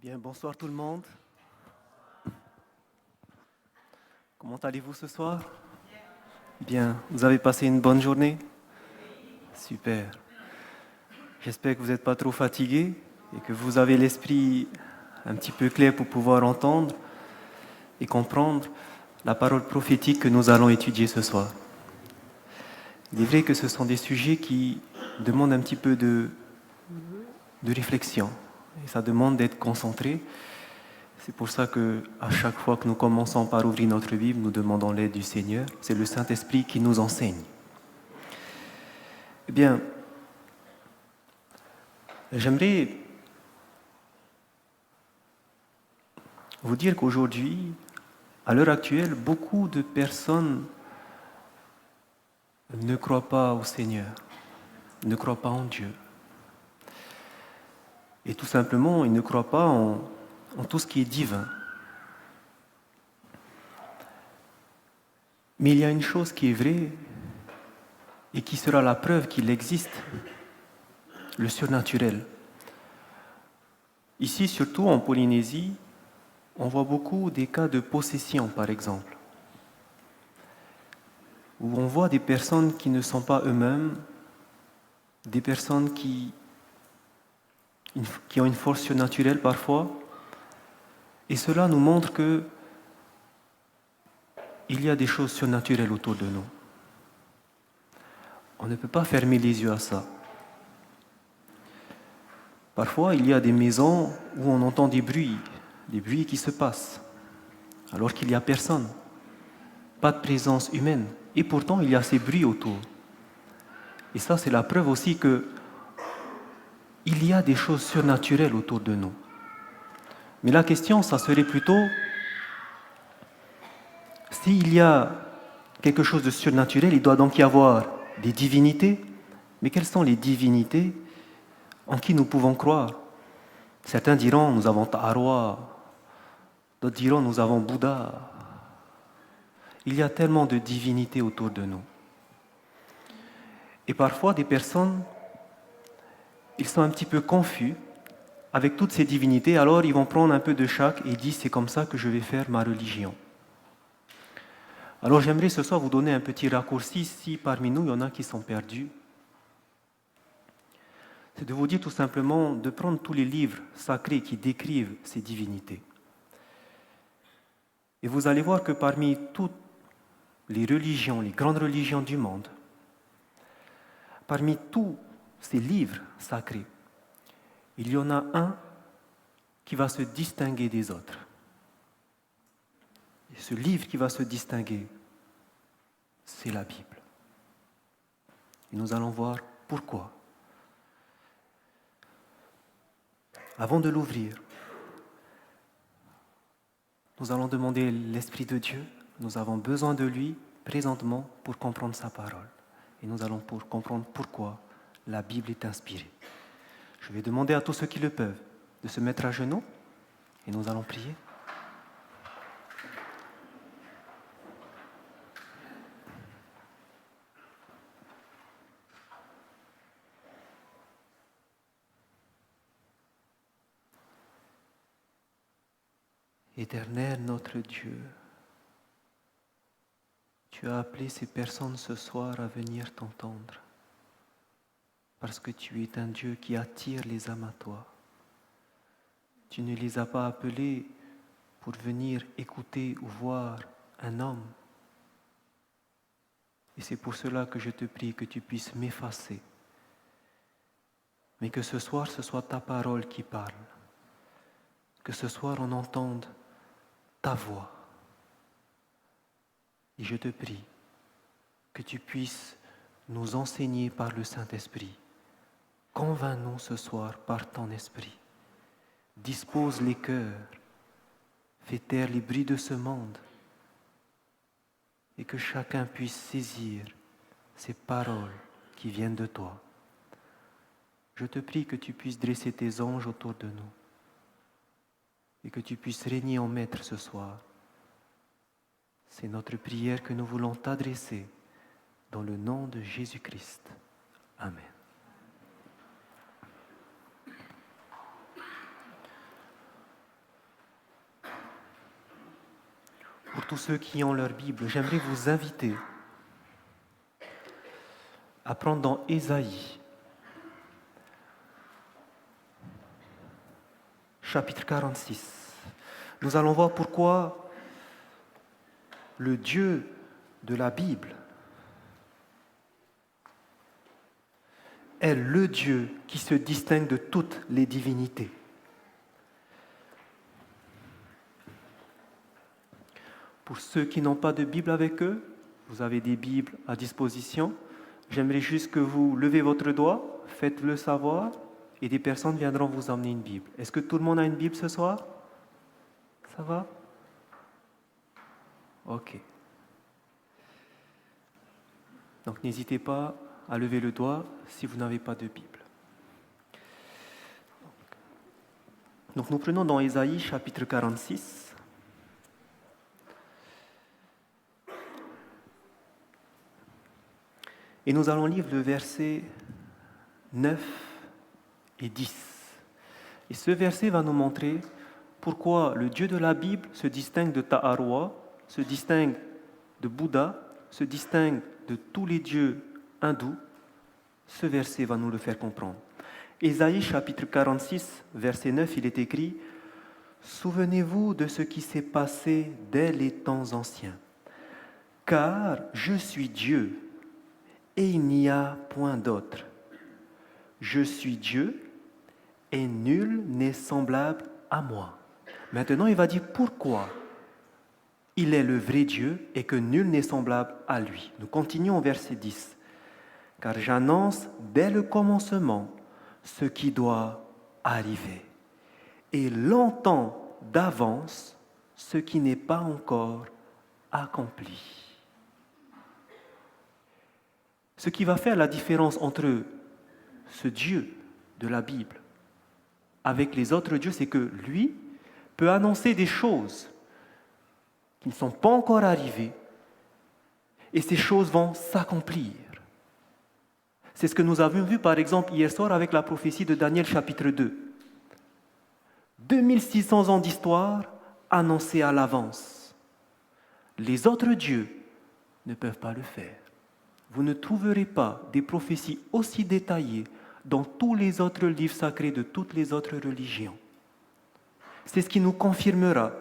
Bien, bonsoir tout le monde. Comment allez-vous ce soir? Bien, vous avez passé une bonne journée? Super. J'espère que vous n'êtes pas trop fatigué et que vous avez l'esprit un petit peu clair pour pouvoir entendre et comprendre la parole prophétique que nous allons étudier ce soir. Il est vrai que ce sont des sujets qui demandent un petit peu de réflexion et ça demande d'être concentré. C'est pour ça que à chaque fois que nous commençons par ouvrir notre Bible, nous demandons l'aide du Seigneur. C'est le Saint-Esprit qui nous enseigne. Eh bien, j'aimerais vous dire qu'aujourd'hui, à l'heure actuelle, beaucoup de personnes ne croient pas au Seigneur, ne croient pas en Dieu. Et tout simplement, ils ne croient pas en tout ce qui est divin. Mais il y a une chose qui est vraie et qui sera la preuve qu'il existe, le surnaturel. Ici, surtout en Polynésie, on voit beaucoup des cas de possession, par exemple, où on voit des personnes qui ne sont pas eux-mêmes, des personnes qui ont une force surnaturelle parfois, et cela nous montre que il y a des choses surnaturelles autour de nous. On ne peut pas fermer les yeux à ça. Parfois, il y a des maisons où on entend des bruits qui se passent, alors qu'il n'y a personne, pas de présence humaine, et pourtant il y a ces bruits autour. Et ça, c'est la preuve aussi que il y a des choses surnaturelles autour de nous. Mais la question, ça serait plutôt, s'il y a quelque chose de surnaturel, il doit donc y avoir des divinités. Mais quelles sont les divinités en qui nous pouvons croire? Certains diront, nous avons Taharwa, d'autres diront, nous avons Bouddha. Il y a tellement de divinités autour de nous. Et parfois, des personnes, ils sont un petit peu confus avec toutes ces divinités, alors ils vont prendre un peu de chaque et disent, c'est comme ça que je vais faire ma religion. Alors j'aimerais ce soir vous donner un petit raccourci, si parmi nous il y en a qui sont perdus. C'est de vous dire tout simplement de prendre tous les livres sacrés qui décrivent ces divinités. Et vous allez voir que parmi toutes les religions, les grandes religions du monde, parmi tous ces livres sacrés, il y en a un qui va se distinguer des autres. Et ce livre qui va se distinguer, c'est la Bible. Et nous allons voir pourquoi. Avant de l'ouvrir, nous allons demander l'Esprit de Dieu. Nous avons besoin de lui présentement pour comprendre sa parole. Et nous allons comprendre pourquoi la Bible est inspirée. Je vais demander à tous ceux qui le peuvent de se mettre à genoux et nous allons prier. Éternel notre Dieu, tu as appelé ces personnes ce soir à venir t'entendre, parce que tu es un Dieu qui attire les âmes à toi. Tu ne les as pas appelés pour venir écouter ou voir un homme. Et c'est pour cela que je te prie que tu puisses m'effacer, mais que ce soir ce soit ta parole qui parle, que ce soir on entende ta voix. Et je te prie que tu puisses nous enseigner par le Saint-Esprit. Convainc-nous ce soir par ton Esprit. Dispose les cœurs, fais taire les bruits de ce monde et que chacun puisse saisir ces paroles qui viennent de toi. Je te prie que tu puisses dresser tes anges autour de nous et que tu puisses régner en maître ce soir. C'est notre prière que nous voulons t'adresser dans le nom de Jésus-Christ. Amen. tous ceux qui ont leur Bible, j'aimerais vous inviter à prendre dans Ésaïe, chapitre 46. Nous allons voir pourquoi le Dieu de la Bible est le Dieu qui se distingue de toutes les divinités. Pour ceux qui n'ont pas de Bible avec eux, vous avez des Bibles à disposition. J'aimerais juste que vous levez votre doigt, faites-le savoir, et des personnes viendront vous emmener une Bible. Est-ce que tout le monde a une Bible ce soir? Ça va? Ok. Donc n'hésitez pas à lever le doigt si vous n'avez pas de Bible. Donc nous prenons dans Ésaïe chapitre 46. Et nous allons lire le verset 9 et 10. Et ce verset va nous montrer pourquoi le Dieu de la Bible se distingue de Taharwa, se distingue de Bouddha, se distingue de tous les dieux hindous. Ce verset va nous le faire comprendre. Ésaïe chapitre 46, verset 9, il est écrit « Souvenez-vous de ce qui s'est passé dès les temps anciens, car je suis Dieu, et il n'y a point d'autre. Je suis Dieu, et nul n'est semblable à moi. » Maintenant, il va dire pourquoi il est le vrai Dieu et que nul n'est semblable à lui. Nous continuons au verset 10. « Car j'annonce dès le commencement ce qui doit arriver, et longtemps d'avance ce qui n'est pas encore accompli. » Ce qui va faire la différence entre ce Dieu de la Bible avec les autres dieux, c'est que lui peut annoncer des choses qui ne sont pas encore arrivées et ces choses vont s'accomplir. C'est ce que nous avons vu par exemple hier soir avec la prophétie de Daniel chapitre 2. 2600 ans d'histoire annoncée à l'avance. Les autres dieux ne peuvent pas le faire. Vous ne trouverez pas des prophéties aussi détaillées dans tous les autres livres sacrés de toutes les autres religions. C'est ce qui nous confirmera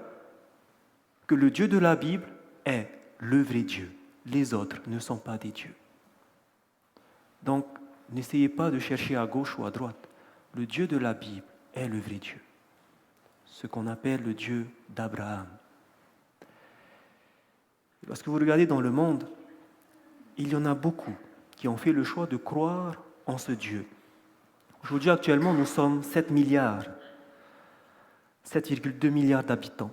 que le Dieu de la Bible est le vrai Dieu. Les autres ne sont pas des dieux. Donc, n'essayez pas de chercher à gauche ou à droite. Le Dieu de la Bible est le vrai Dieu. Ce qu'on appelle le Dieu d'Abraham. Lorsque vous regardez dans le monde, il y en a beaucoup qui ont fait le choix de croire en ce Dieu. Aujourd'hui, actuellement, nous sommes 7 milliards, 7,2 milliards d'habitants.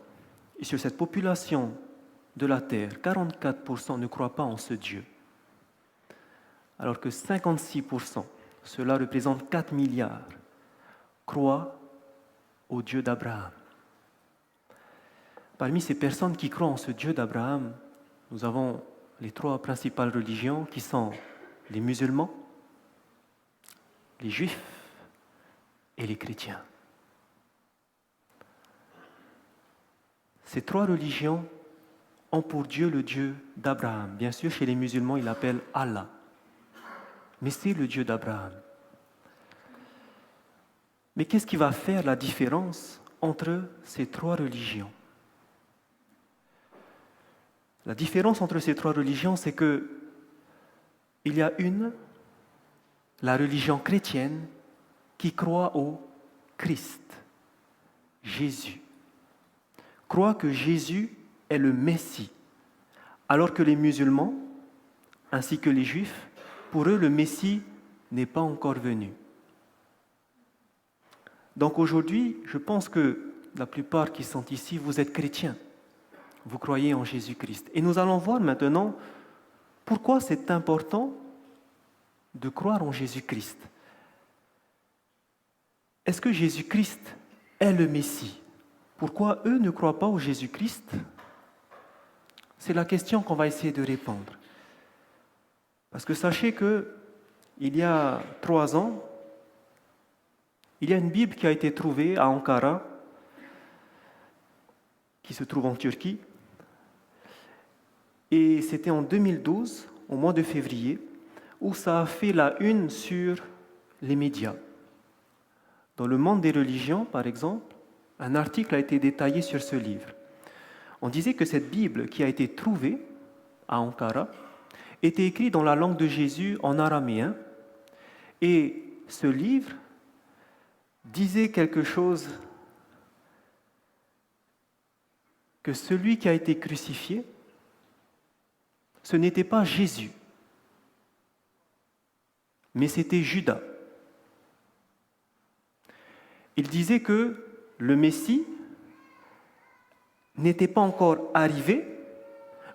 Et sur cette population de la Terre, 44% ne croient pas en ce Dieu. Alors que 56%, cela représente 4 milliards, croient au Dieu d'Abraham. Parmi ces personnes qui croient en ce Dieu d'Abraham, nous avons les 3 principales religions qui sont les musulmans, les juifs et les chrétiens. Ces 3 religions ont pour Dieu le Dieu d'Abraham. Bien sûr, chez les musulmans, ils l'appellent Allah. Mais c'est le Dieu d'Abraham. Mais qu'est-ce qui va faire la différence entre ces 3 religions? La différence entre ces 3 religions, c'est que il y a la religion chrétienne, qui croit au Christ, Jésus. Croit que Jésus est le Messie, alors que les musulmans, ainsi que les juifs, pour eux, le Messie n'est pas encore venu. Donc aujourd'hui, je pense que la plupart qui sont ici, vous êtes chrétiens. Vous croyez en Jésus-Christ. Et nous allons voir maintenant pourquoi c'est important de croire en Jésus-Christ. Est-ce que Jésus-Christ est le Messie? Pourquoi eux ne croient pas au Jésus-Christ? C'est la question qu'on va essayer de répondre. Parce que sachez que il y a 3 ans, il y a une Bible qui a été trouvée à Ankara, qui se trouve en Turquie. Et c'était en 2012, au mois de février, où ça a fait la une sur les médias. Dans le monde des religions, par exemple, un article a été détaillé sur ce livre. On disait que cette Bible qui a été trouvée à Ankara était écrite dans la langue de Jésus en araméen. Et ce livre disait quelque chose, que celui qui a été crucifié, ce n'était pas Jésus, mais c'était Judas. Il disait que le Messie n'était pas encore arrivé,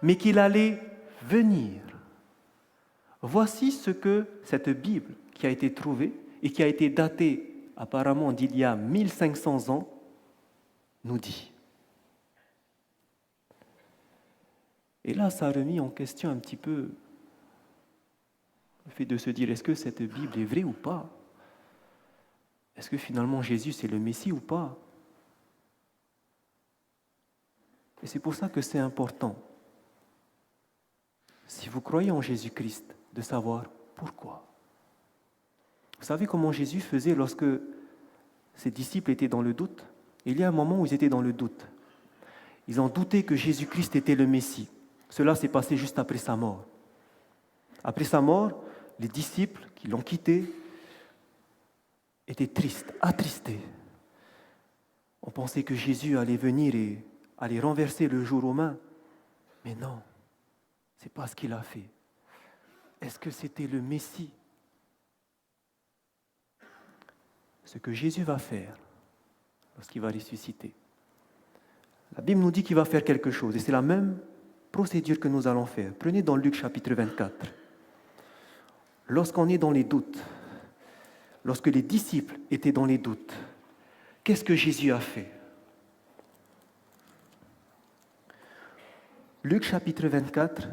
mais qu'il allait venir. Voici ce que cette Bible qui a été trouvée et qui a été datée apparemment d'il y a 1500 ans nous dit. Et là, ça a remis en question un petit peu le fait de se dire, est-ce que cette Bible est vraie ou pas? Est-ce que finalement Jésus c'est le Messie ou pas? Et c'est pour ça que c'est important, si vous croyez en Jésus-Christ, de savoir pourquoi. Vous savez comment Jésus faisait lorsque ses disciples étaient dans le doute? Il y a un moment où ils étaient dans le doute. Ils ont douté que Jésus-Christ était le Messie. Cela s'est passé juste après sa mort. Après sa mort, les disciples qui l'ont quitté étaient tristes, attristés. On pensait que Jésus allait venir et allait renverser le joug romain. Mais non, ce n'est pas ce qu'il a fait. Est-ce que c'était le Messie? Ce que Jésus va faire lorsqu'il va ressusciter. La Bible nous dit qu'il va faire quelque chose et c'est la même procédure que nous allons faire. Prenez dans Luc chapitre 24. Lorsqu'on est dans les doutes, lorsque les disciples étaient dans les doutes, qu'est-ce que Jésus a fait? Luc chapitre 24.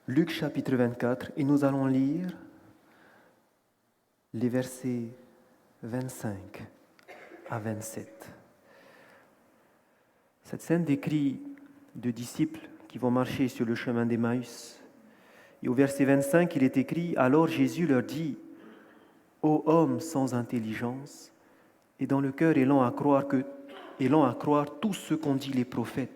Luc chapitre 24, et nous allons lire les versets 25 à 27. Cette scène décrit deux disciples qui vont marcher sur le chemin d'Emmaüs. Et au verset 25, il est écrit « Alors Jésus leur dit, ô hommes sans intelligence, et dans le cœur élant à croire tout ce qu'ont dit les prophètes. »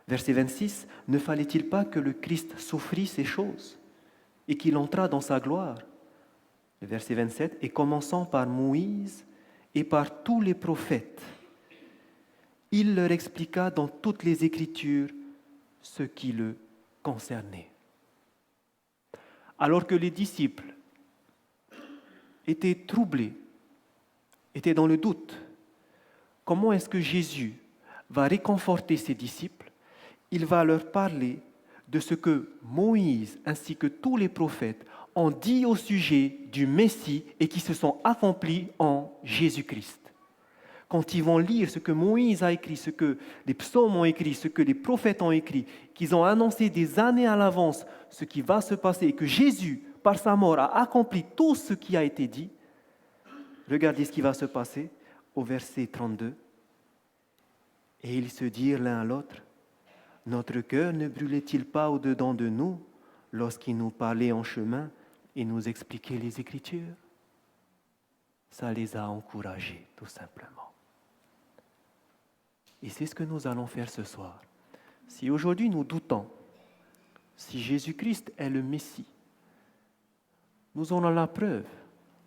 Verset 26, « Ne fallait-il pas que le Christ souffrit ces choses et qu'il entrât dans sa gloire ?» Le verset 27, « Et commençant par Moïse et par tous les prophètes, il leur expliqua dans toutes les Écritures ce qui le concernait. » Alors que les disciples étaient troublés, étaient dans le doute, comment est-ce que Jésus va réconforter ses disciples? Il va leur parler de ce que Moïse ainsi que tous les prophètes ont dit au sujet du Messie et qui se sont accomplis en Jésus-Christ. Quand ils vont lire ce que Moïse a écrit, ce que les psaumes ont écrit, ce que les prophètes ont écrit, qu'ils ont annoncé des années à l'avance ce qui va se passer et que Jésus, par sa mort, a accompli tout ce qui a été dit, regardez ce qui va se passer au verset 32. Et ils se dirent l'un à l'autre, « Notre cœur ne brûlait-il pas au-dedans de nous lorsqu'il nous parlait en chemin et nous expliquait les Écritures ?» Ça les a encouragés, tout simplement. Et c'est ce que nous allons faire ce soir. Si aujourd'hui nous doutons, si Jésus-Christ est le Messie, nous aurons la preuve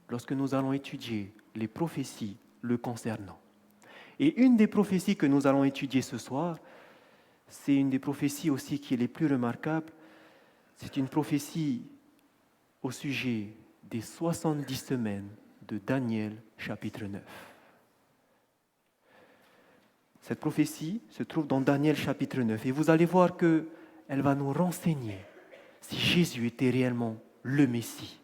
lorsque nous allons étudier les prophéties le concernant. Et une des prophéties que nous allons étudier ce soir, c'est une des prophéties aussi qui est les plus remarquables. C'est une prophétie au sujet des 70 semaines de Daniel, chapitre 9. Cette prophétie se trouve dans Daniel, chapitre 9. Et vous allez voir qu'elle va nous renseigner si Jésus était réellement le Messie.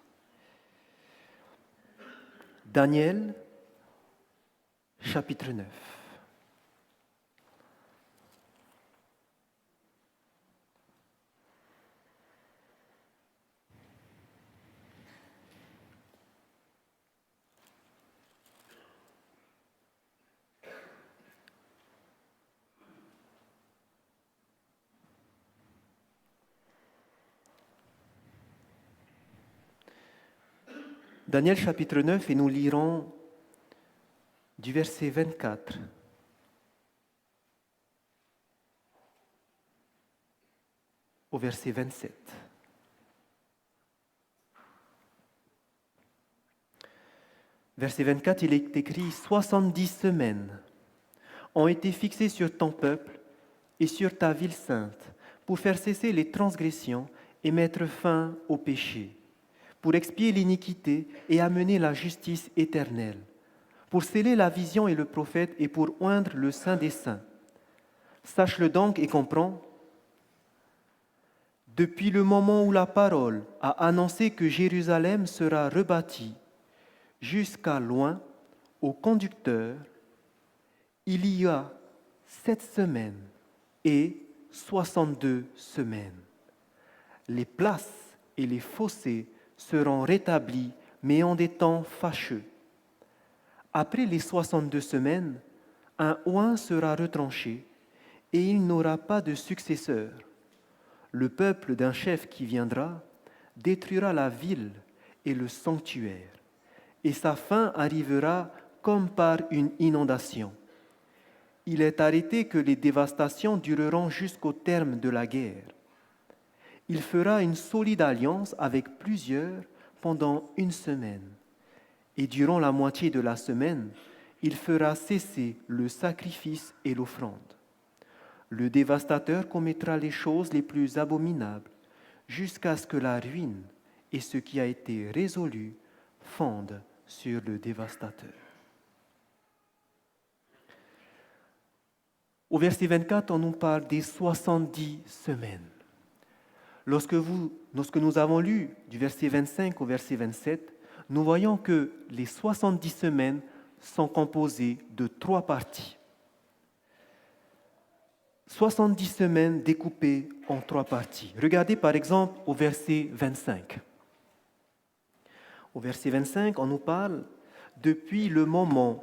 Daniel, chapitre 9. Daniel chapitre 9 et nous lirons du verset 24 au verset 27. Verset 24, il est écrit « 70 semaines ont été fixées sur ton peuple et sur ta ville sainte pour faire cesser les transgressions et mettre fin au péché, pour expier l'iniquité et amener la justice éternelle, pour sceller la vision et le prophète et pour oindre le Saint des Saints. Sache-le donc et comprends. Depuis le moment où la parole a annoncé que Jérusalem sera rebâtie, jusqu'à loin, au conducteur, il y a 7 semaines et 62 semaines. Les places et les fossés seront rétablis, mais en des temps fâcheux. Après les 62 semaines, un oint sera retranché et il n'aura pas de successeur. Le peuple d'un chef qui viendra détruira la ville et le sanctuaire, et sa fin arrivera comme par une inondation. Il est arrêté que les dévastations dureront jusqu'au terme de la guerre. Il fera une solide alliance avec plusieurs pendant 1 semaine, et durant la moitié de la semaine, il fera cesser le sacrifice et l'offrande. Le dévastateur commettra les choses les plus abominables jusqu'à ce que la ruine et ce qui a été résolu fondent sur le dévastateur. Au verset 24, on nous parle des 70 semaines. Lorsque nous avons lu du verset 25 au verset 27, nous voyons que les 70 semaines sont composées de 3 parties. 70 semaines découpées en 3 parties. Regardez par exemple au verset 25. Au verset 25, on nous parle « Depuis le moment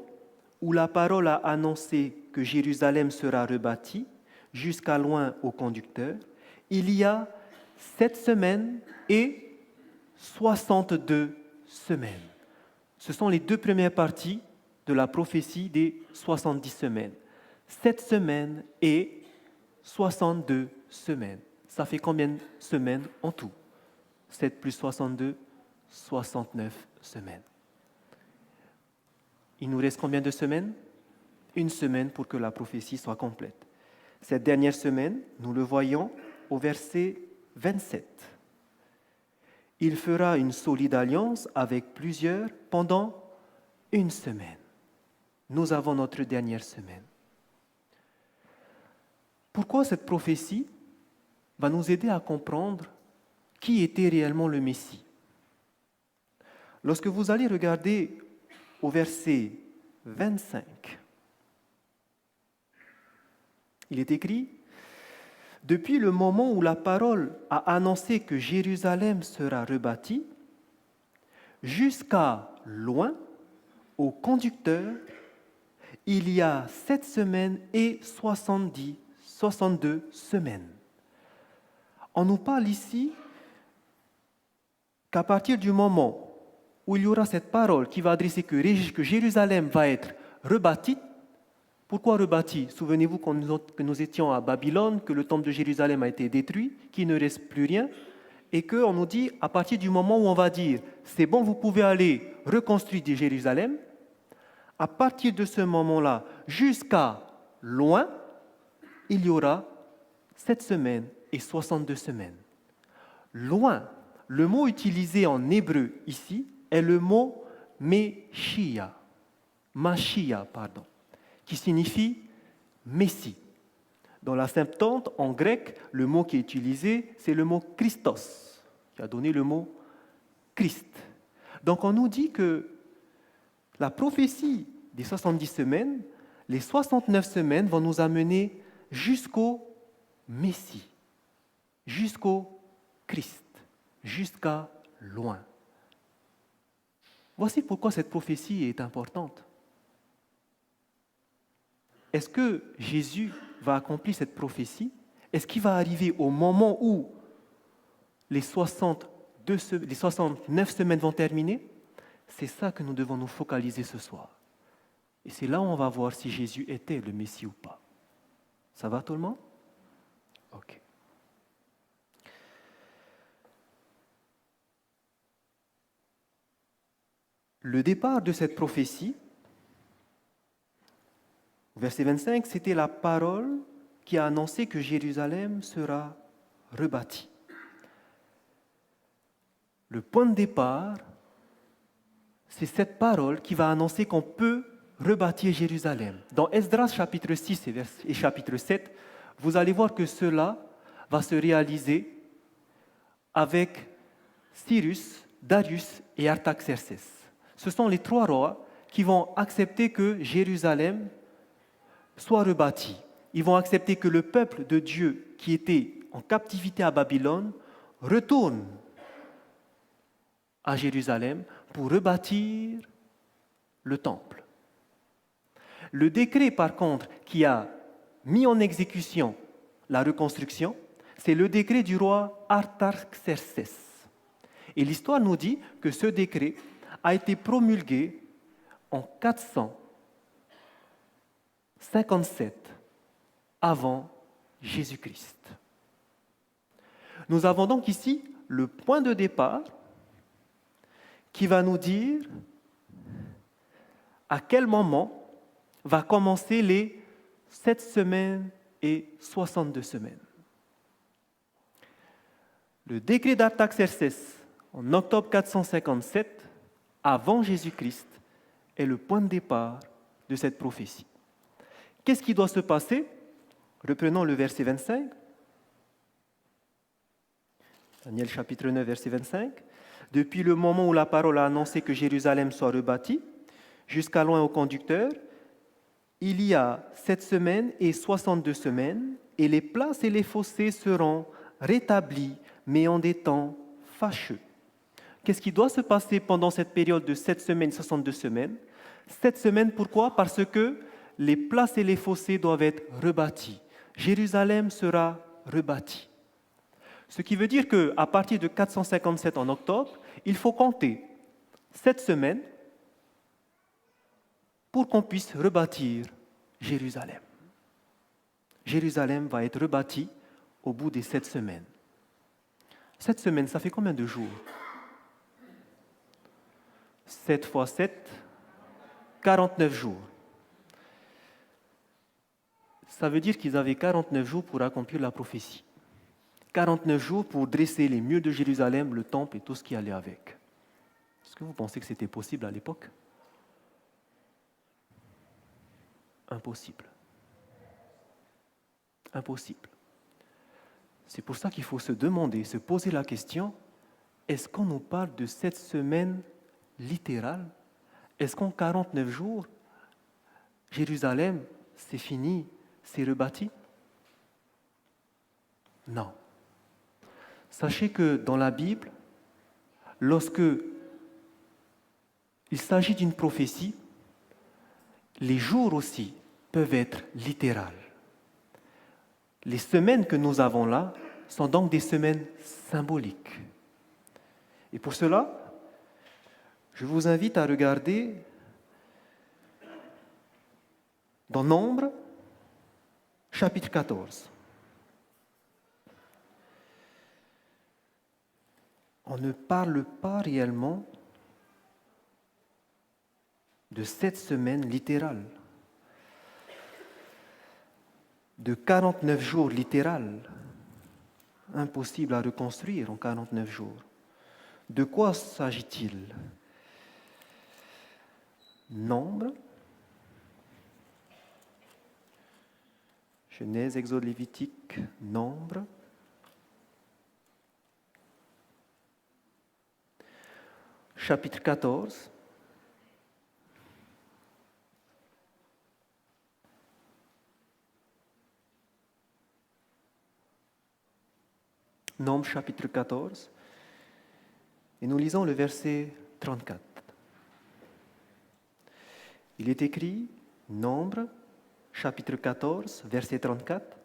où la parole a annoncé que Jérusalem sera rebâtie, jusqu'à loin au conducteur, il y a 7 semaines et 62 semaines. » Ce sont les 2 premières parties de la prophétie des 70 semaines. 7 semaines et 62 semaines. Ça fait combien de semaines en tout? 7 plus 62, 69 semaines. Il nous reste combien de semaines? 1 semaine pour que la prophétie soit complète. Cette dernière semaine, nous le voyons au verset 27. Il fera une solide alliance avec plusieurs pendant 1 semaine. Nous avons notre dernière semaine. Pourquoi cette prophétie va nous aider à comprendre qui était réellement le Messie? Lorsque vous allez regarder au verset 25, il est écrit « Depuis le moment où la parole a annoncé que Jérusalem sera rebâtie, jusqu'à loin, au conducteur, il y a 7 semaines et 62 semaines. » On nous parle ici qu'à partir du moment où il y aura cette parole qui va adresser que Jérusalem va être rebâtie. Pourquoi rebâtie? Souvenez-vous que nous étions à Babylone, que le temple de Jérusalem a été détruit, qu'il ne reste plus rien, et qu'on nous dit, à partir du moment où on va dire « c'est bon, vous pouvez aller reconstruire Jérusalem », à partir de ce moment-là, jusqu'à loin, il y aura 7 semaines et 62 semaines. Loin, le mot utilisé en hébreu ici est le mot Mashiach, qui signifie Messie. Dans la Septante, en grec, le mot qui est utilisé, c'est le mot Christos, qui a donné le mot Christ. Donc on nous dit que la prophétie des 70 semaines, les 69 semaines vont nous amener jusqu'au Messie, jusqu'au Christ, jusqu'à loin. Voici pourquoi cette prophétie est importante. Est-ce que Jésus va accomplir cette prophétie? Est-ce qu'il va arriver au moment où les 69 semaines vont terminer? C'est ça que nous devons nous focaliser ce soir. Et c'est là où on va voir si Jésus était le Messie ou pas. Ça va tout le monde? Ok. Le départ de cette prophétie, verset 25, c'était la parole qui a annoncé que Jérusalem sera rebâtie. Le point de départ, c'est cette parole qui va annoncer qu'on peut rebâtir Jérusalem. Dans Esdras chapitre 6 et chapitre 7, vous allez voir que cela va se réaliser avec Cyrus, Darius et Artaxerxès. Ce sont les trois rois qui vont accepter que Jérusalem soit rebâtie. Ils vont accepter que le peuple de Dieu qui était en captivité à Babylone retourne à Jérusalem pour rebâtir le temple. Le décret, par contre, qui a mis en exécution la reconstruction, c'est le décret du roi Artaxerxès. Et l'histoire nous dit que ce décret a été promulgué en 457 avant Jésus-Christ. Nous avons donc ici le point de départ qui va nous dire à quel moment va commencer les 7 semaines et 62 semaines. Le décret d'Artaxerxès en octobre 457 avant Jésus-Christ est le point de départ de cette prophétie. Qu'est-ce qui doit se passer? Reprenons le verset 25. Daniel chapitre 9, verset 25. Depuis le moment où la parole a annoncé que Jérusalem soit rebâtie, jusqu'à loin au conducteur, il y a 7 semaines et 62 semaines, et les places et les fossés seront rétablis, mais en des temps fâcheux. Qu'est-ce qui doit se passer pendant cette période de 7 semaines et 62 semaines? 7 semaines, pourquoi? Parce que les places et les fossés doivent être rebâtis. Jérusalem sera rebâtie. Ce qui veut dire qu'à partir de 457 en octobre, il faut compter 7 semaines pour qu'on puisse rebâtir Jérusalem. Jérusalem va être rebâtie au bout des 7 semaines. 7 semaines, ça fait combien de jours? 7 fois 7, 49 jours. Ça veut dire qu'ils avaient 49 jours pour accomplir la prophétie. 49 jours pour dresser les murs de Jérusalem, le temple et tout ce qui allait avec. Est-ce que vous pensez que c'était possible à l'époque? Impossible. Impossible. C'est pour ça qu'il faut se demander, se poser la question, est-ce qu'on nous parle de 7 semaines littérales? Est-ce qu'en 49 jours, Jérusalem, c'est fini, c'est rebâti? Non. Sachez que dans la Bible, lorsque il s'agit d'une prophétie, les jours aussi peuvent être littérales. Les semaines que nous avons là sont donc des semaines symboliques. Et pour cela, je vous invite à regarder dans Nombre, chapitre 14. On ne parle pas réellement de 7 semaines littérales, de 49 jours littérales, impossible à reconstruire en 49 jours. De quoi s'agit-il? Nombre, Genèse, Exode, Lévitique, Nombre. Chapitre 14. Nombre chapitre 14. Et nous lisons le verset 34. Il est écrit, Nombre chapitre 14, verset 34.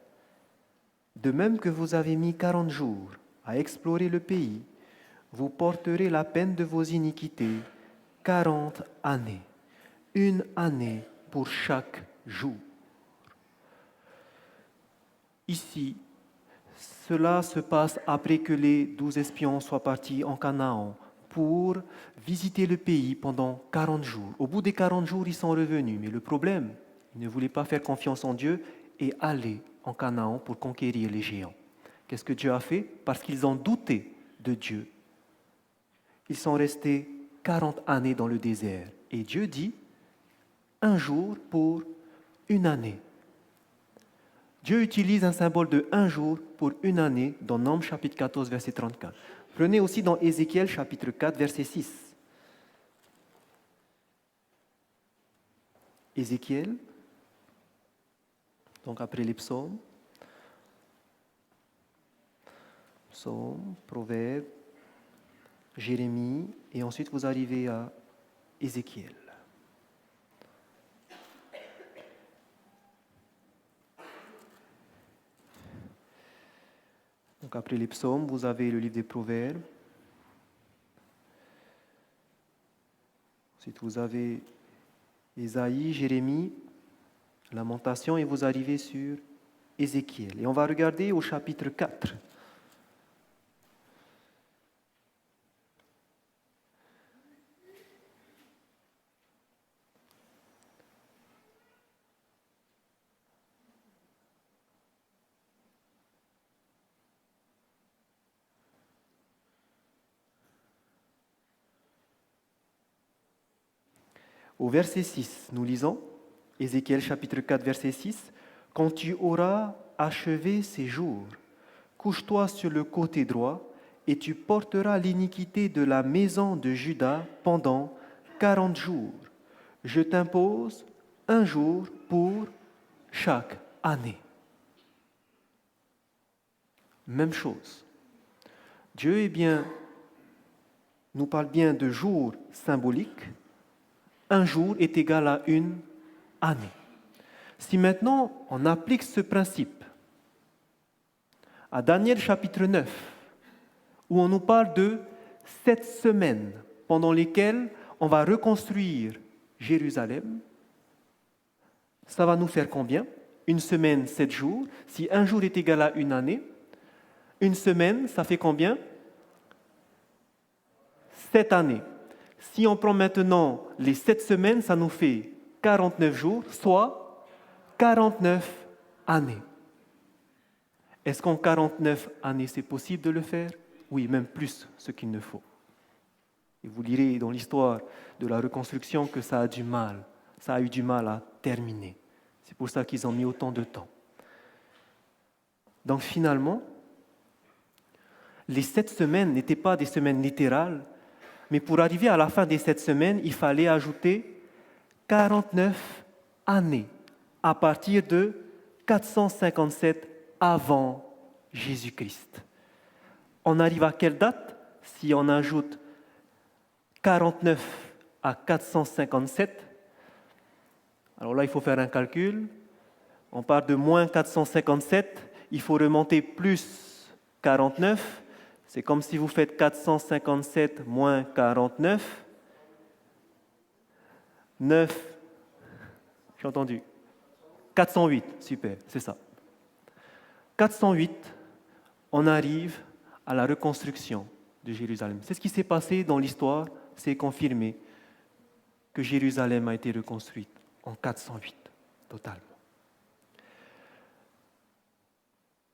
De même que vous avez mis 40 jours à explorer le pays, vous porterez la peine de vos iniquités, 40 années. Une année pour chaque jour. Ici, cela se passe après que les 12 espions soient partis en Canaan pour visiter le pays pendant 40 jours. Au bout des 40 jours, ils sont revenus. Mais le problème, ils ne voulaient pas faire confiance en Dieu et aller en Canaan pour conquérir les géants. Qu'est-ce que Dieu a fait? Parce qu'ils ont douté de Dieu. Ils sont restés 40 années dans le désert. Et Dieu dit, un jour pour une année. Dieu utilise un symbole de un jour pour une année dans Nombres chapitre 14, verset 34. Prenez aussi dans Ézéchiel chapitre 4, verset 6. Ézéchiel, donc après les psaumes, Proverbes, Jérémie, et ensuite vous arrivez à Ézéchiel. Donc après les psaumes, vous avez le livre des Proverbes. Ensuite, vous avez Ésaïe, Jérémie, Lamentation, et vous arrivez sur Ézéchiel. Et on va regarder au chapitre 4. Au verset 6, nous lisons, Ézéchiel chapitre 4, verset 6, « Quand tu auras achevé ces jours, couche-toi sur le côté droit, et tu porteras l'iniquité de la maison de Juda pendant 40 jours. Je t'impose un jour pour chaque année. » Même chose. Dieu nous parle bien de jours symboliques. Un jour est égal à une année. Si maintenant on applique ce principe à Daniel chapitre 9, où on nous parle de 7 semaines pendant lesquelles on va reconstruire Jérusalem, ça va nous faire combien? Une semaine, 7 jours. Si un jour est égal à une année, une semaine, ça fait combien? 7 années. Si on prend maintenant les 7 semaines, ça nous fait 49 jours, soit 49 années. Est-ce qu'en 49 années, c'est possible de le faire? Oui, même plus ce qu'il ne faut. Et vous lirez dans l'histoire de la reconstruction que ça a eu du mal à terminer. C'est pour ça qu'ils ont mis autant de temps. Donc finalement, les 7 semaines n'étaient pas des semaines littérales, mais pour arriver à la fin des 7 semaines, il fallait ajouter 49 années à partir de 457 avant Jésus-Christ. On arrive à quelle date? Si on ajoute 49 à 457, alors là, il faut faire un calcul. On part de moins 457, il faut remonter plus 49. C'est comme si vous faites 457 moins 49. 9, j'ai entendu. 408, super, c'est ça. 408, on arrive à la reconstruction de Jérusalem. C'est ce qui s'est passé dans l'histoire, c'est confirmé que Jérusalem a été reconstruite en 408, totalement.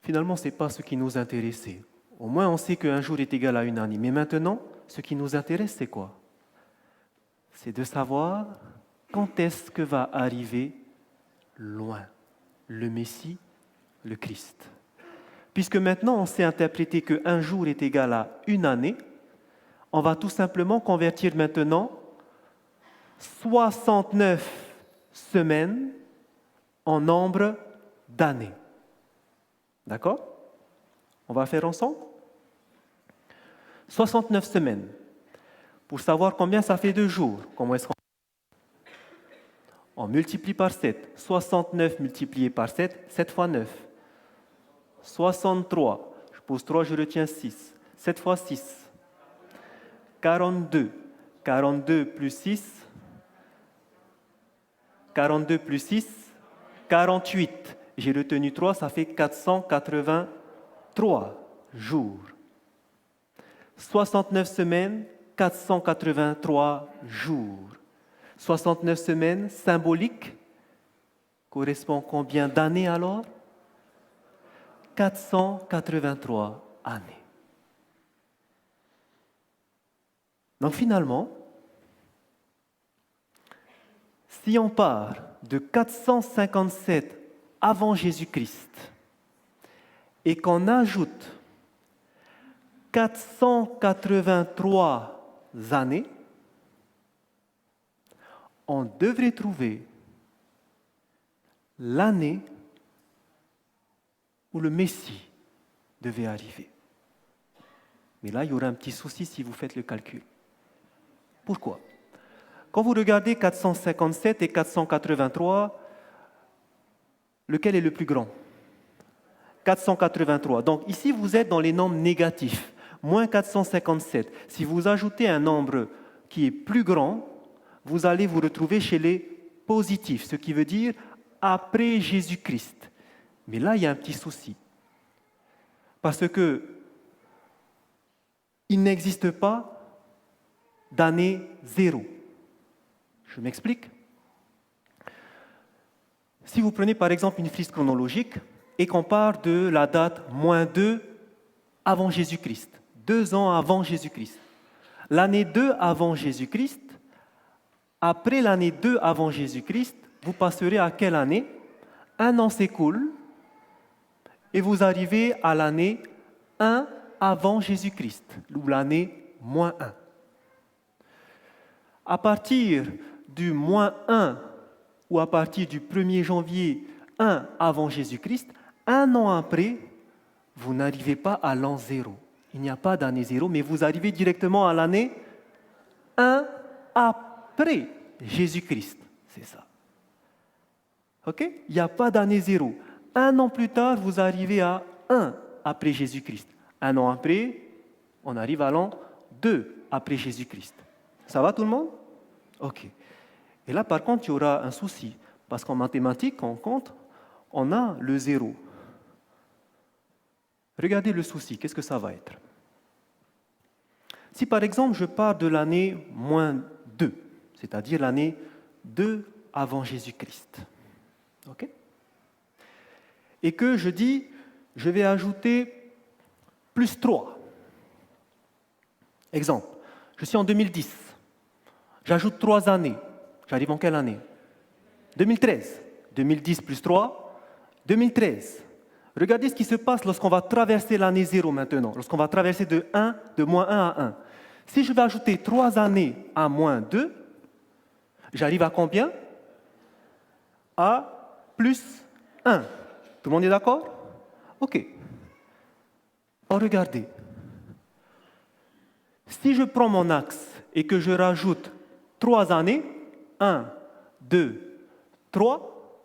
Finalement, ce n'est pas ce qui nous intéressait. Au moins, on sait qu'un jour est égal à une année. Mais maintenant, ce qui nous intéresse, c'est quoi? C'est de savoir quand est-ce que va arriver loin le Messie, le Christ. Puisque maintenant, on sait interpréter qu'un jour est égal à une année, on va tout simplement convertir maintenant 69 semaines en nombre d'années. D'accord? On va faire ensemble? 69 semaines. Pour savoir combien ça fait de jours, comment est-ce qu'on... On multiplie par 7. 69 multiplié par 7, 7 fois 9. 63. Je pose 3, je retiens 6. 7 fois 6. 42. 42 plus 6. 42 plus 6. 48. J'ai retenu 3, ça fait 483 jours. 69 semaines, 483 jours. 69 semaines symboliques correspond combien d'années alors? 483 années. Donc finalement, si on part de 457 avant Jésus-Christ et qu'on ajoute 483 années, on devrait trouver l'année où le Messie devait arriver. Mais là, il y aura un petit souci si vous faites le calcul. Pourquoi? Quand vous regardez 457 et 483, lequel est le plus grand? 483. Donc ici, vous êtes dans les nombres négatifs. Moins 457. Si vous ajoutez un nombre qui est plus grand, vous allez vous retrouver chez les positifs, ce qui veut dire après Jésus-Christ. Mais là, il y a un petit souci. Parce que il n'existe pas d'année zéro. Je m'explique. Si vous prenez par exemple une frise chronologique et qu'on part de la date -2 avant Jésus-Christ, 2 ans avant Jésus-Christ, l'année 2 avant Jésus-Christ, après l'année 2 avant Jésus-Christ, vous passerez à quelle année? Un an s'écoule et vous arrivez à l'année 1 avant Jésus-Christ, ou l'année -1. À partir du -1 ou à partir du 1er janvier 1 avant Jésus-Christ, un an après, vous n'arrivez pas à l'an 0. Il n'y a pas d'année 0, mais vous arrivez directement à l'année 1 après Jésus-Christ. C'est ça. OK? Il n'y a pas d'année 0. Un an plus tard, vous arrivez à 1 après Jésus-Christ. Un an après, on arrive à l'an 2 après Jésus-Christ. Ça va tout le monde? OK. Et là, par contre, il y aura un souci. Parce qu'en mathématiques, quand on compte, on a le 0. Regardez le souci, qu'est-ce que ça va être? Si par exemple, je pars de l'année -2, c'est-à-dire l'année 2 avant Jésus-Christ, OK? Et que je dis, je vais ajouter +3. Exemple, je suis en 2010. J'ajoute 3 années. J'arrive en quelle année? 2013. 2010 plus 3, 2013. Regardez ce qui se passe lorsqu'on va traverser l'année 0 maintenant, lorsqu'on va traverser de -1 à 1. Si je vais ajouter 3 années à -2, j'arrive à combien? À +1. Tout le monde est d'accord? OK. Alors regardez. Si je prends mon axe et que je rajoute 3 années, 1, 2, 3,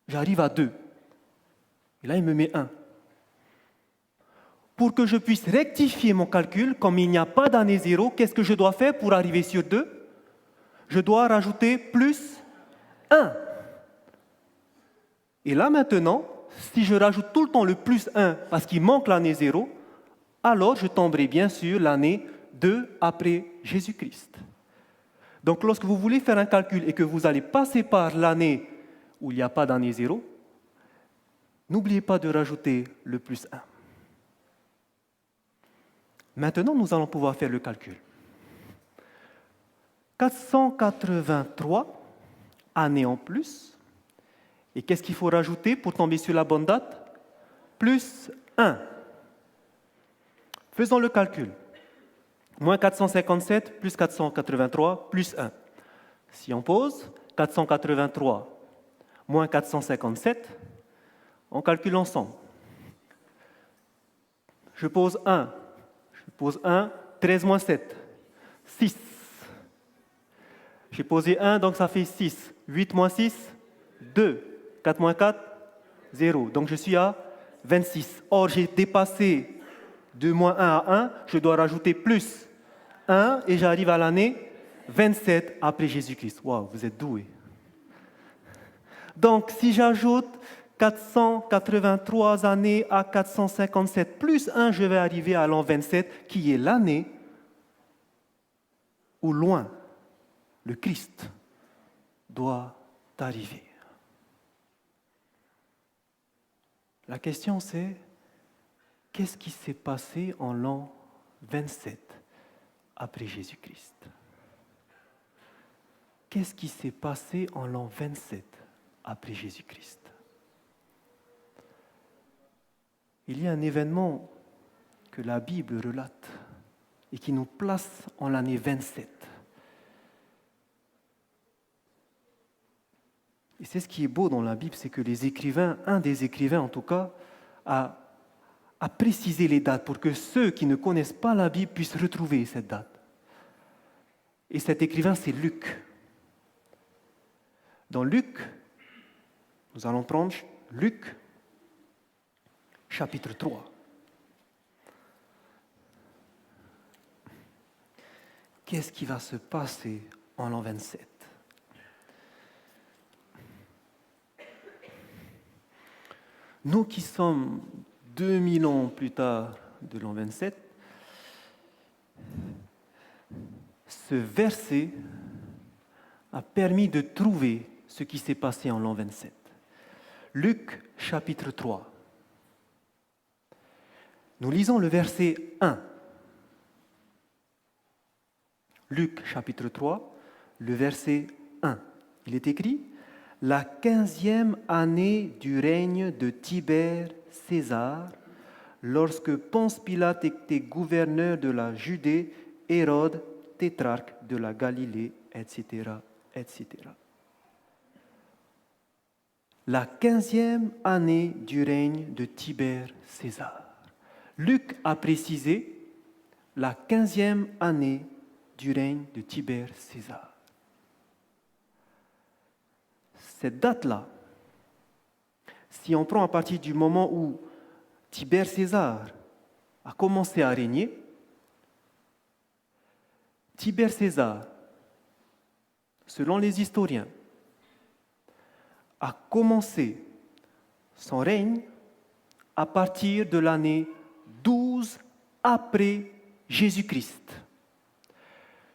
j'arrive à 2. Et là, il me met 1. Pour que je puisse rectifier mon calcul, comme il n'y a pas d'année 0, qu'est-ce que je dois faire pour arriver sur 2? Je dois rajouter +1. Et là, maintenant, si je rajoute tout le temps le +1 parce qu'il manque l'année 0, alors je tomberai bien sur l'année 2 après Jésus-Christ. Donc, lorsque vous voulez faire un calcul et que vous allez passer par l'année où il n'y a pas d'année 0, n'oubliez pas de rajouter le +1. Maintenant, nous allons pouvoir faire le calcul. 483 années en plus. Et qu'est-ce qu'il faut rajouter pour tomber sur la bonne date? +1. Faisons le calcul. Moins 457 plus 483 plus 1. Si on pose 483 moins 457, on calcule ensemble. Je pose 1. 13 moins 7. 6. J'ai posé 1, donc ça fait 6. 8 moins 6, 2. 4 moins 4, 0. Donc je suis à 26. Or, j'ai dépassé de -1 à 1, je dois rajouter +1 1 et j'arrive à l'année 27 après Jésus-Christ. Waouh, vous êtes doués. Donc, si j'ajoute 483 années à 457 plus 1, je vais arriver à l'an 27, qui est l'année où loin le Christ doit arriver. La question c'est, qu'est-ce qui s'est passé en l'an 27 après Jésus-Christ? Qu'est-ce qui s'est passé en l'an 27 après Jésus-Christ? Il y a un événement que la Bible relate et qui nous place en l'année 27. Et c'est ce qui est beau dans la Bible, c'est que les écrivains, un des écrivains en tout cas, a précisé les dates pour que ceux qui ne connaissent pas la Bible puissent retrouver cette date. Et cet écrivain, c'est Luc. Dans Luc, nous allons prendre Luc, chapitre 3. Qu'est-ce qui va se passer en l'an 27? Nous qui sommes 2000 ans plus tard de l'an 27, ce verset a permis de trouver ce qui s'est passé en l'an 27. Luc chapitre 3. Nous lisons le verset 1. Luc chapitre 3, le verset 1. Il est écrit: la 15e année du règne de Tibère César, lorsque Ponce Pilate était gouverneur de la Judée, Hérode, tétrarque de la Galilée, etc., etc. La 15e année du règne de Tibère César. Luc a précisé la 15e année du règne de Tibère César. Cette date-là, si on prend à partir du moment où Tibère César a commencé à régner, Tibère César, selon les historiens, a commencé son règne à partir de l'année 12 après Jésus-Christ.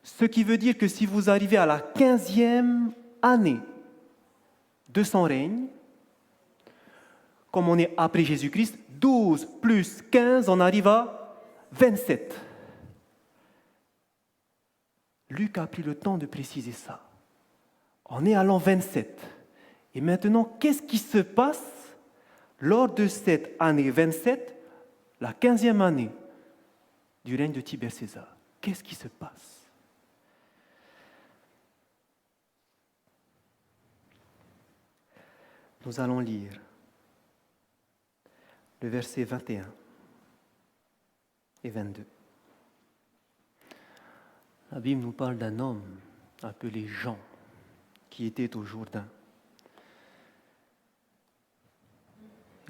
Ce qui veut dire que si vous arrivez à la 15e année de son règne, comme on est après Jésus-Christ, 12 plus 15, on arrive à 27. Luc a pris le temps de préciser ça. On est à l'an 27. Et maintenant, qu'est-ce qui se passe lors de cette année 27, la 15e année du règne de Tibère César? Qu'est-ce qui se passe? Nous allons lire le verset 21 et 22. La Bible nous parle d'un homme appelé Jean qui était au Jourdain.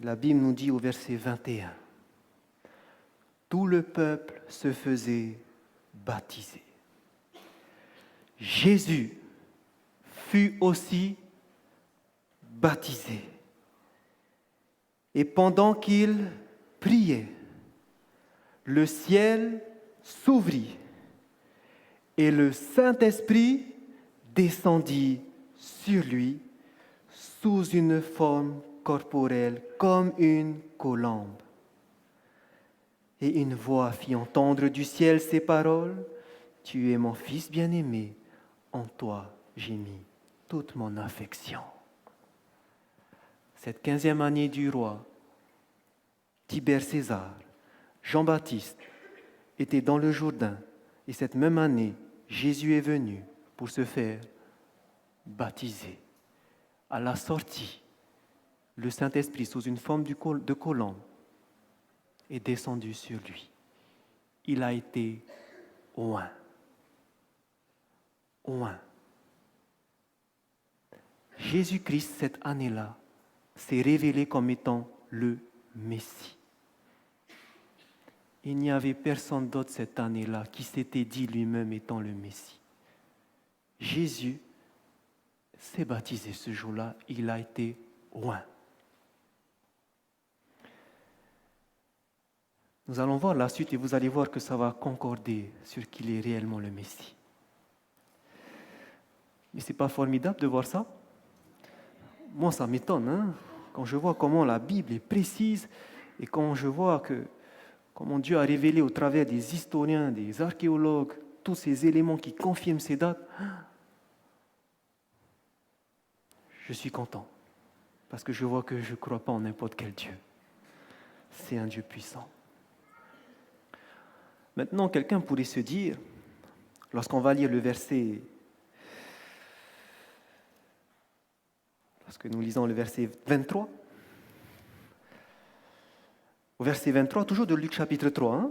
La Bible nous dit au verset 21, tout le peuple se faisait baptiser. Jésus fut aussi baptisé. Et pendant qu'il priait, le ciel s'ouvrit et le Saint-Esprit descendit sur lui sous une forme corporelle comme une colombe. Et une voix fit entendre du ciel ces paroles: tu es mon Fils bien-aimé, en toi j'ai mis toute mon affection. Cette 15e année du roi Tibère César, Jean-Baptiste était dans le Jourdain, et cette même année, Jésus est venu pour se faire baptiser. À la sortie, le Saint-Esprit, sous une forme de colombe, est descendu sur lui. Il a été oint. Oint. Jésus-Christ, cette année-là, s'est révélé comme étant le Messie. il n'y avait personne d'autre cette année-là qui s'était dit lui-même étant le Messie. Jésus s'est baptisé ce jour-là, il a été oint. Nous allons voir la suite et vous allez voir que ça va concorder sur qu'il est réellement le Messie. Mais ce n'est pas formidable de voir ça? Moi, ça m'étonne, hein? Quand je vois comment la Bible est précise et quand je vois comment Dieu a révélé au travers des historiens, des archéologues, tous ces éléments qui confirment ces dates, je suis content parce que je vois que je ne crois pas en n'importe quel Dieu. C'est un Dieu puissant. Maintenant, quelqu'un pourrait se dire, lorsqu'on va lire le verset, lorsque nous lisons le verset 23, au verset 23, toujours de Luc chapitre 3, hein,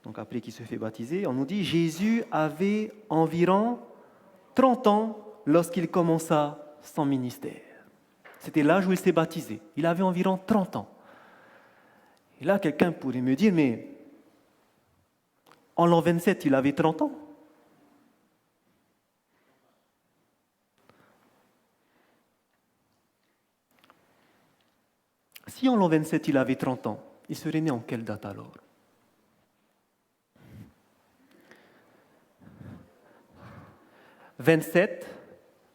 donc après qu'il se fait baptiser, on nous dit « Jésus avait environ 30 ans lorsqu'il commença son ministère. » C'était l'âge où il s'est baptisé. Il avait environ 30 ans. Et là, quelqu'un pourrait me dire « Mais en l'an 27, il avait 30 ans. » Si en l'an 27, il avait 30 ans, il serait né en quelle date alors? « 27,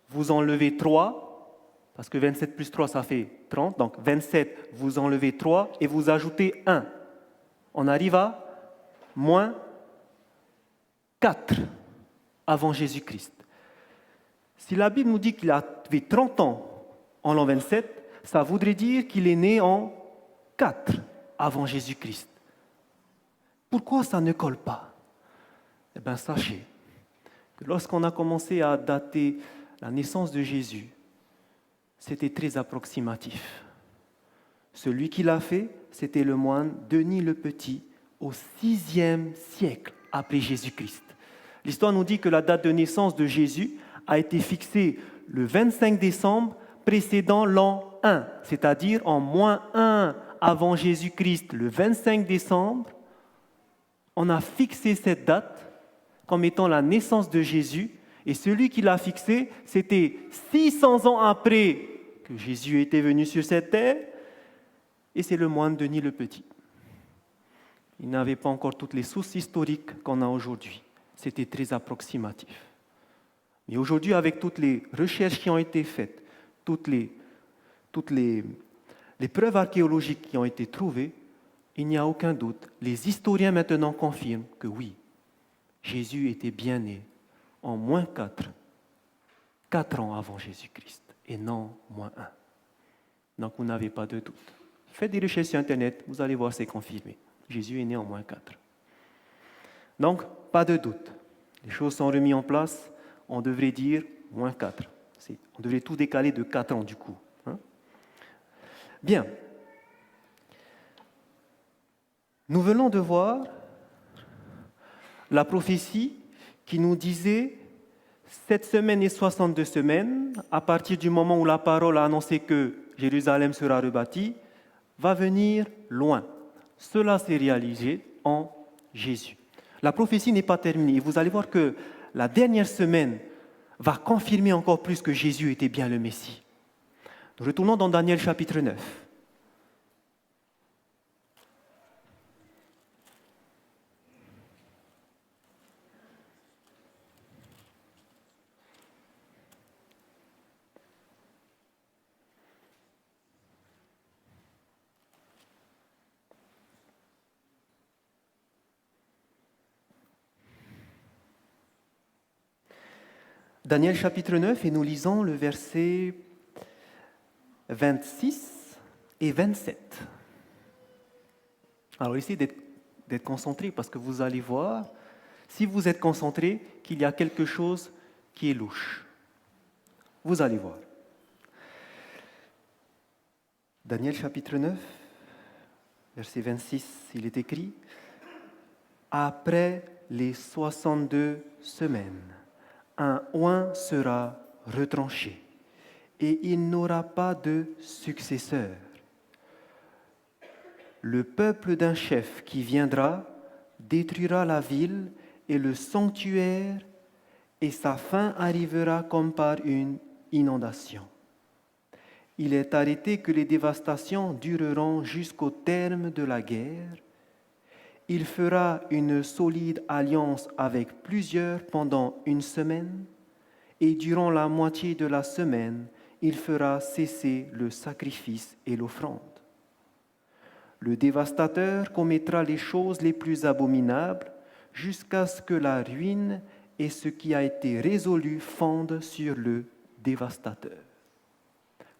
vous enlevez 3, parce que 27 plus 3, ça fait 30. Donc 27, vous enlevez 3 et vous ajoutez 1. On arrive à moins 4 avant Jésus-Christ. Si la Bible nous dit qu'il avait 30 ans en l'an 27, ça voudrait dire qu'il est né en 4 avant Jésus-Christ. Pourquoi ça ne colle pas? Eh bien, sachez que lorsqu'on a commencé à dater la naissance de Jésus, c'était très approximatif. Celui qui l'a fait, c'était le moine Denis le Petit au 6e siècle après Jésus-Christ. L'histoire nous dit que la date de naissance de Jésus a été fixée le 25 décembre précédant l'an 1, c'est-à-dire en moins 1 avant Jésus-Christ, le 25 décembre, on a fixé cette date comme étant la naissance de Jésus, et celui qui l'a fixé, c'était 600 ans après que Jésus était venu sur cette terre, et c'est le moine Denis le Petit. Il n'avait pas encore toutes les sources historiques qu'on a aujourd'hui. C'était très approximatif. Mais aujourd'hui, avec toutes les recherches qui ont été faites, toutes les preuves archéologiques qui ont été trouvées, il n'y a aucun doute. Les historiens maintenant confirment que oui, Jésus était bien né en moins 4 ans avant Jésus-Christ, et non moins 1. Donc vous n'avez pas de doute. Faites des recherches sur Internet, vous allez voir, c'est confirmé. Jésus est né en moins 4. Donc, pas de doute. Les choses sont remises en place, on devrait dire moins 4. On devrait tout décaler de 4 ans du coup. Hein? Bien. Nous venons de voir la prophétie qui nous disait 7 semaines et 62 semaines, à partir du moment où la parole a annoncé que Jérusalem sera rebâtie, va venir loin. Cela s'est réalisé en Jésus. La prophétie n'est pas terminée. Vous allez voir que la dernière semaine va confirmer encore plus que Jésus était bien le Messie. Retournons dans Daniel chapitre 9. Daniel chapitre 9, et nous lisons le verset 26 et 27. Alors essayez d'être concentrés parce que vous allez voir, si vous êtes concentrés, qu'il y a quelque chose qui est louche. Vous allez voir. Daniel chapitre 9, verset 26, il est écrit « Après les 62 semaines, un oint sera retranché et il n'aura pas de successeur. Le peuple d'un chef qui viendra détruira la ville et le sanctuaire, et sa fin arrivera comme par une inondation. Il est arrêté que les dévastations dureront jusqu'au terme de la guerre. Il fera une solide alliance avec plusieurs pendant une semaine, et durant la moitié de la semaine, il fera cesser le sacrifice et l'offrande. Le dévastateur commettra les choses les plus abominables jusqu'à ce que la ruine et ce qui a été résolu fondent sur le dévastateur.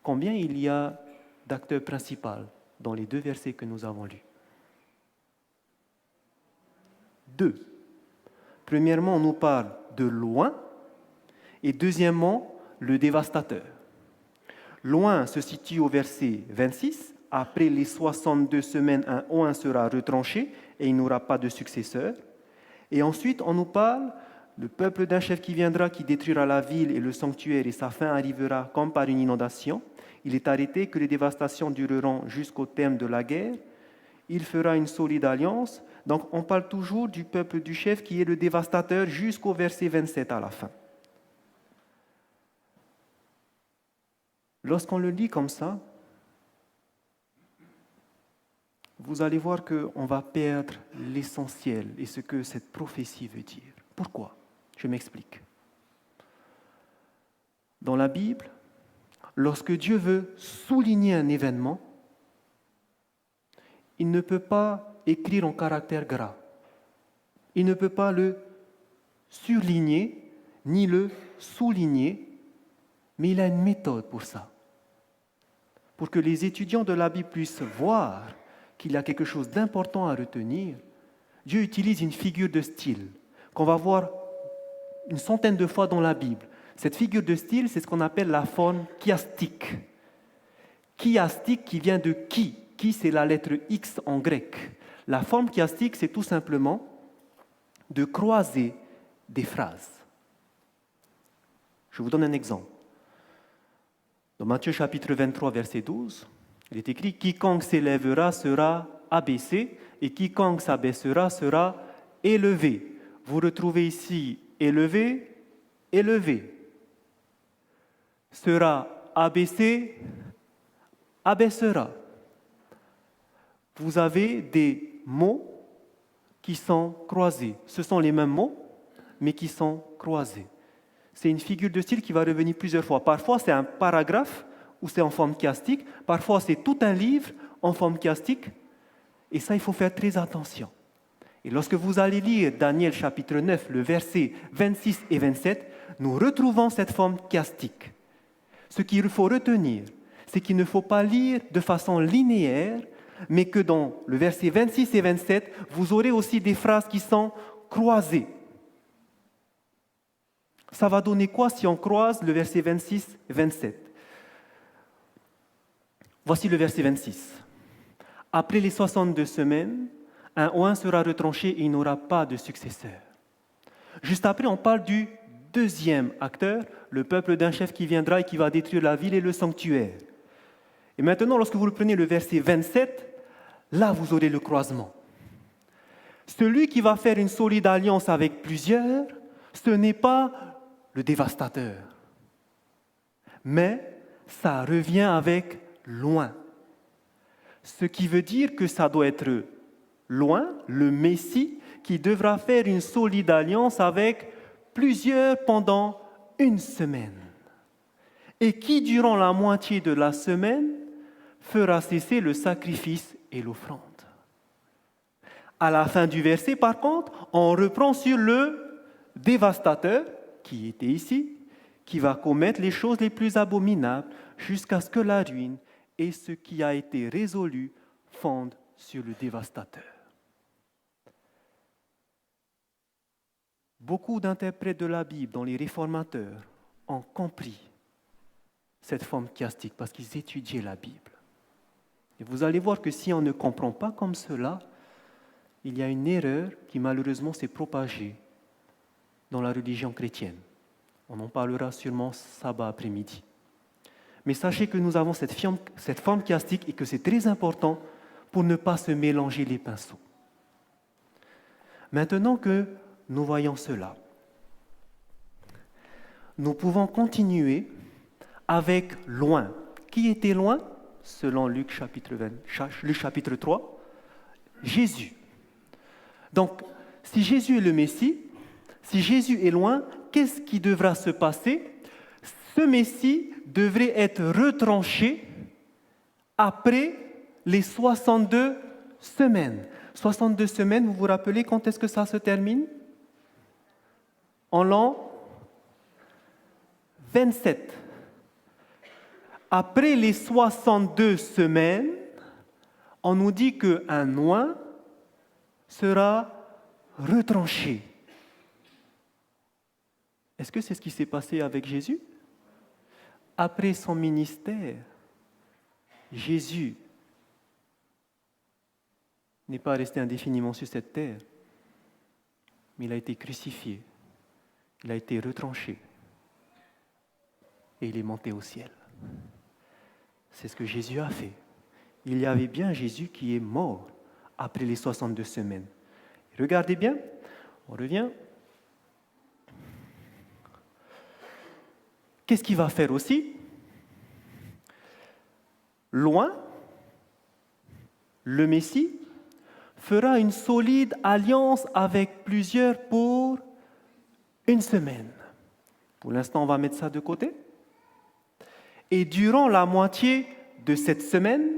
Combien il y a d'acteurs principaux dans les deux versets que nous avons lus? 2. Premièrement, on nous parle de loin, et deuxièmement, le dévastateur. Loin se situe au verset 26. Après les 62 semaines, un oint sera retranché et il n'aura pas de successeur. Et ensuite, on nous parle le peuple d'un chef qui viendra, qui détruira la ville et le sanctuaire, et sa fin arrivera comme par une inondation. Il est arrêté que les dévastations dureront jusqu'au terme de la guerre. Il fera une solide alliance. Donc, on parle toujours du peuple du chef qui est le dévastateur jusqu'au verset 27 à la fin. Lorsqu'on le lit comme ça, vous allez voir qu'on va perdre l'essentiel et ce que cette prophétie veut dire. Pourquoi? Je m'explique. Dans la Bible, lorsque Dieu veut souligner un événement, il ne peut pas écrire en caractère gras. Il ne peut pas le surligner ni le souligner, mais il a une méthode pour ça. Pour que les étudiants de la Bible puissent voir qu'il y a quelque chose d'important à retenir, Dieu utilise une figure de style qu'on va voir une centaine de fois dans la Bible. Cette figure de style, c'est ce qu'on appelle la forme chiastique. Chiastique qui vient de chi. Chi, c'est la lettre X en grec. La forme chiastique, c'est tout simplement de croiser des phrases. Je vous donne un exemple. Dans Matthieu chapitre 23, verset 12, il est écrit « Quiconque s'élèvera sera abaissé, et quiconque s'abaissera sera élevé. » Vous retrouvez ici « élevé »,« élevé ». Sera abaissé, abaissera. Vous avez des mots qui sont croisés. Ce sont les mêmes mots, mais qui sont croisés. C'est une figure de style qui va revenir plusieurs fois. Parfois, c'est un paragraphe où c'est en forme chiastique. Parfois, c'est tout un livre en forme chiastique. Et ça, il faut faire très attention. Et lorsque vous allez lire Daniel chapitre 9, le verset 26 et 27, nous retrouvons cette forme chiastique. Ce qu'il faut retenir, c'est qu'il ne faut pas lire de façon linéaire, mais que dans le verset 26 et 27, vous aurez aussi des phrases qui sont croisées. Ça va donner quoi si on croise le verset 26 et 27? Voici le verset 26. Après les 62 semaines, un oint sera retranché et il n'aura pas de successeur. Juste après, on parle du deuxième acteur, le peuple d'un chef qui viendra et qui va détruire la ville et le sanctuaire. Et maintenant, lorsque vous le prenez le verset 27, là, vous aurez le croisement. Celui qui va faire une solide alliance avec plusieurs, ce n'est pas le dévastateur. Mais ça revient avec loin. Ce qui veut dire que ça doit être loin, le Messie, qui devra faire une solide alliance avec plusieurs pendant une semaine. Et qui, durant la moitié de la semaine, fera cesser le sacrifice et l'offrande. À la fin du verset, par contre, on reprend sur le dévastateur, qui était ici, qui va commettre les choses les plus abominables jusqu'à ce que la ruine et ce qui a été résolu fondent sur le dévastateur. Beaucoup d'interprètes de la Bible, dont les réformateurs, ont compris cette forme chiastique parce qu'ils étudiaient la Bible. Et vous allez voir que si on ne comprend pas comme cela, il y a une erreur qui malheureusement s'est propagée dans la religion chrétienne. On en parlera sûrement sabbat après-midi. Mais sachez que nous avons cette forme chiastique et que c'est très important pour ne pas se mélanger les pinceaux. Maintenant que nous voyons cela, nous pouvons continuer avec loin. Qui était loin? Selon Luc chapitre 3, Jésus. Donc, si Jésus est le Messie, si Jésus est loin, qu'est-ce qui devra se passer? Ce Messie devrait être retranché après les 62 semaines. 62 semaines, vous vous rappelez quand est-ce que ça se termine? En l'an 27. Après les 62 semaines, on nous dit qu'un oint sera retranché. Est-ce que c'est ce qui s'est passé avec Jésus? Après son ministère, Jésus n'est pas resté indéfiniment sur cette terre, mais il a été crucifié, il a été retranché et il est monté au ciel. C'est ce que Jésus a fait. Il y avait bien Jésus qui est mort après les 62 semaines. Regardez bien, on revient. Qu'est-ce qu'il va faire aussi? Loin, le Messie fera une solide alliance avec plusieurs pour une semaine. Pour l'instant, on va mettre ça de côté. Et durant la moitié de cette semaine,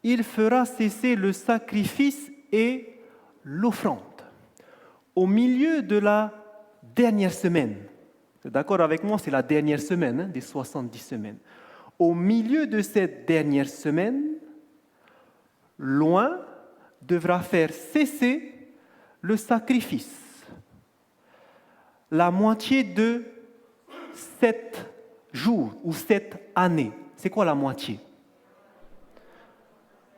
il fera cesser le sacrifice et l'offrande. Au milieu de la dernière semaine, vous êtes d'accord avec moi, c'est la dernière semaine des 70 semaines. Au milieu de cette dernière semaine, loin devra faire cesser le sacrifice. La moitié de 7 jours ou 7 années. C'est quoi la moitié?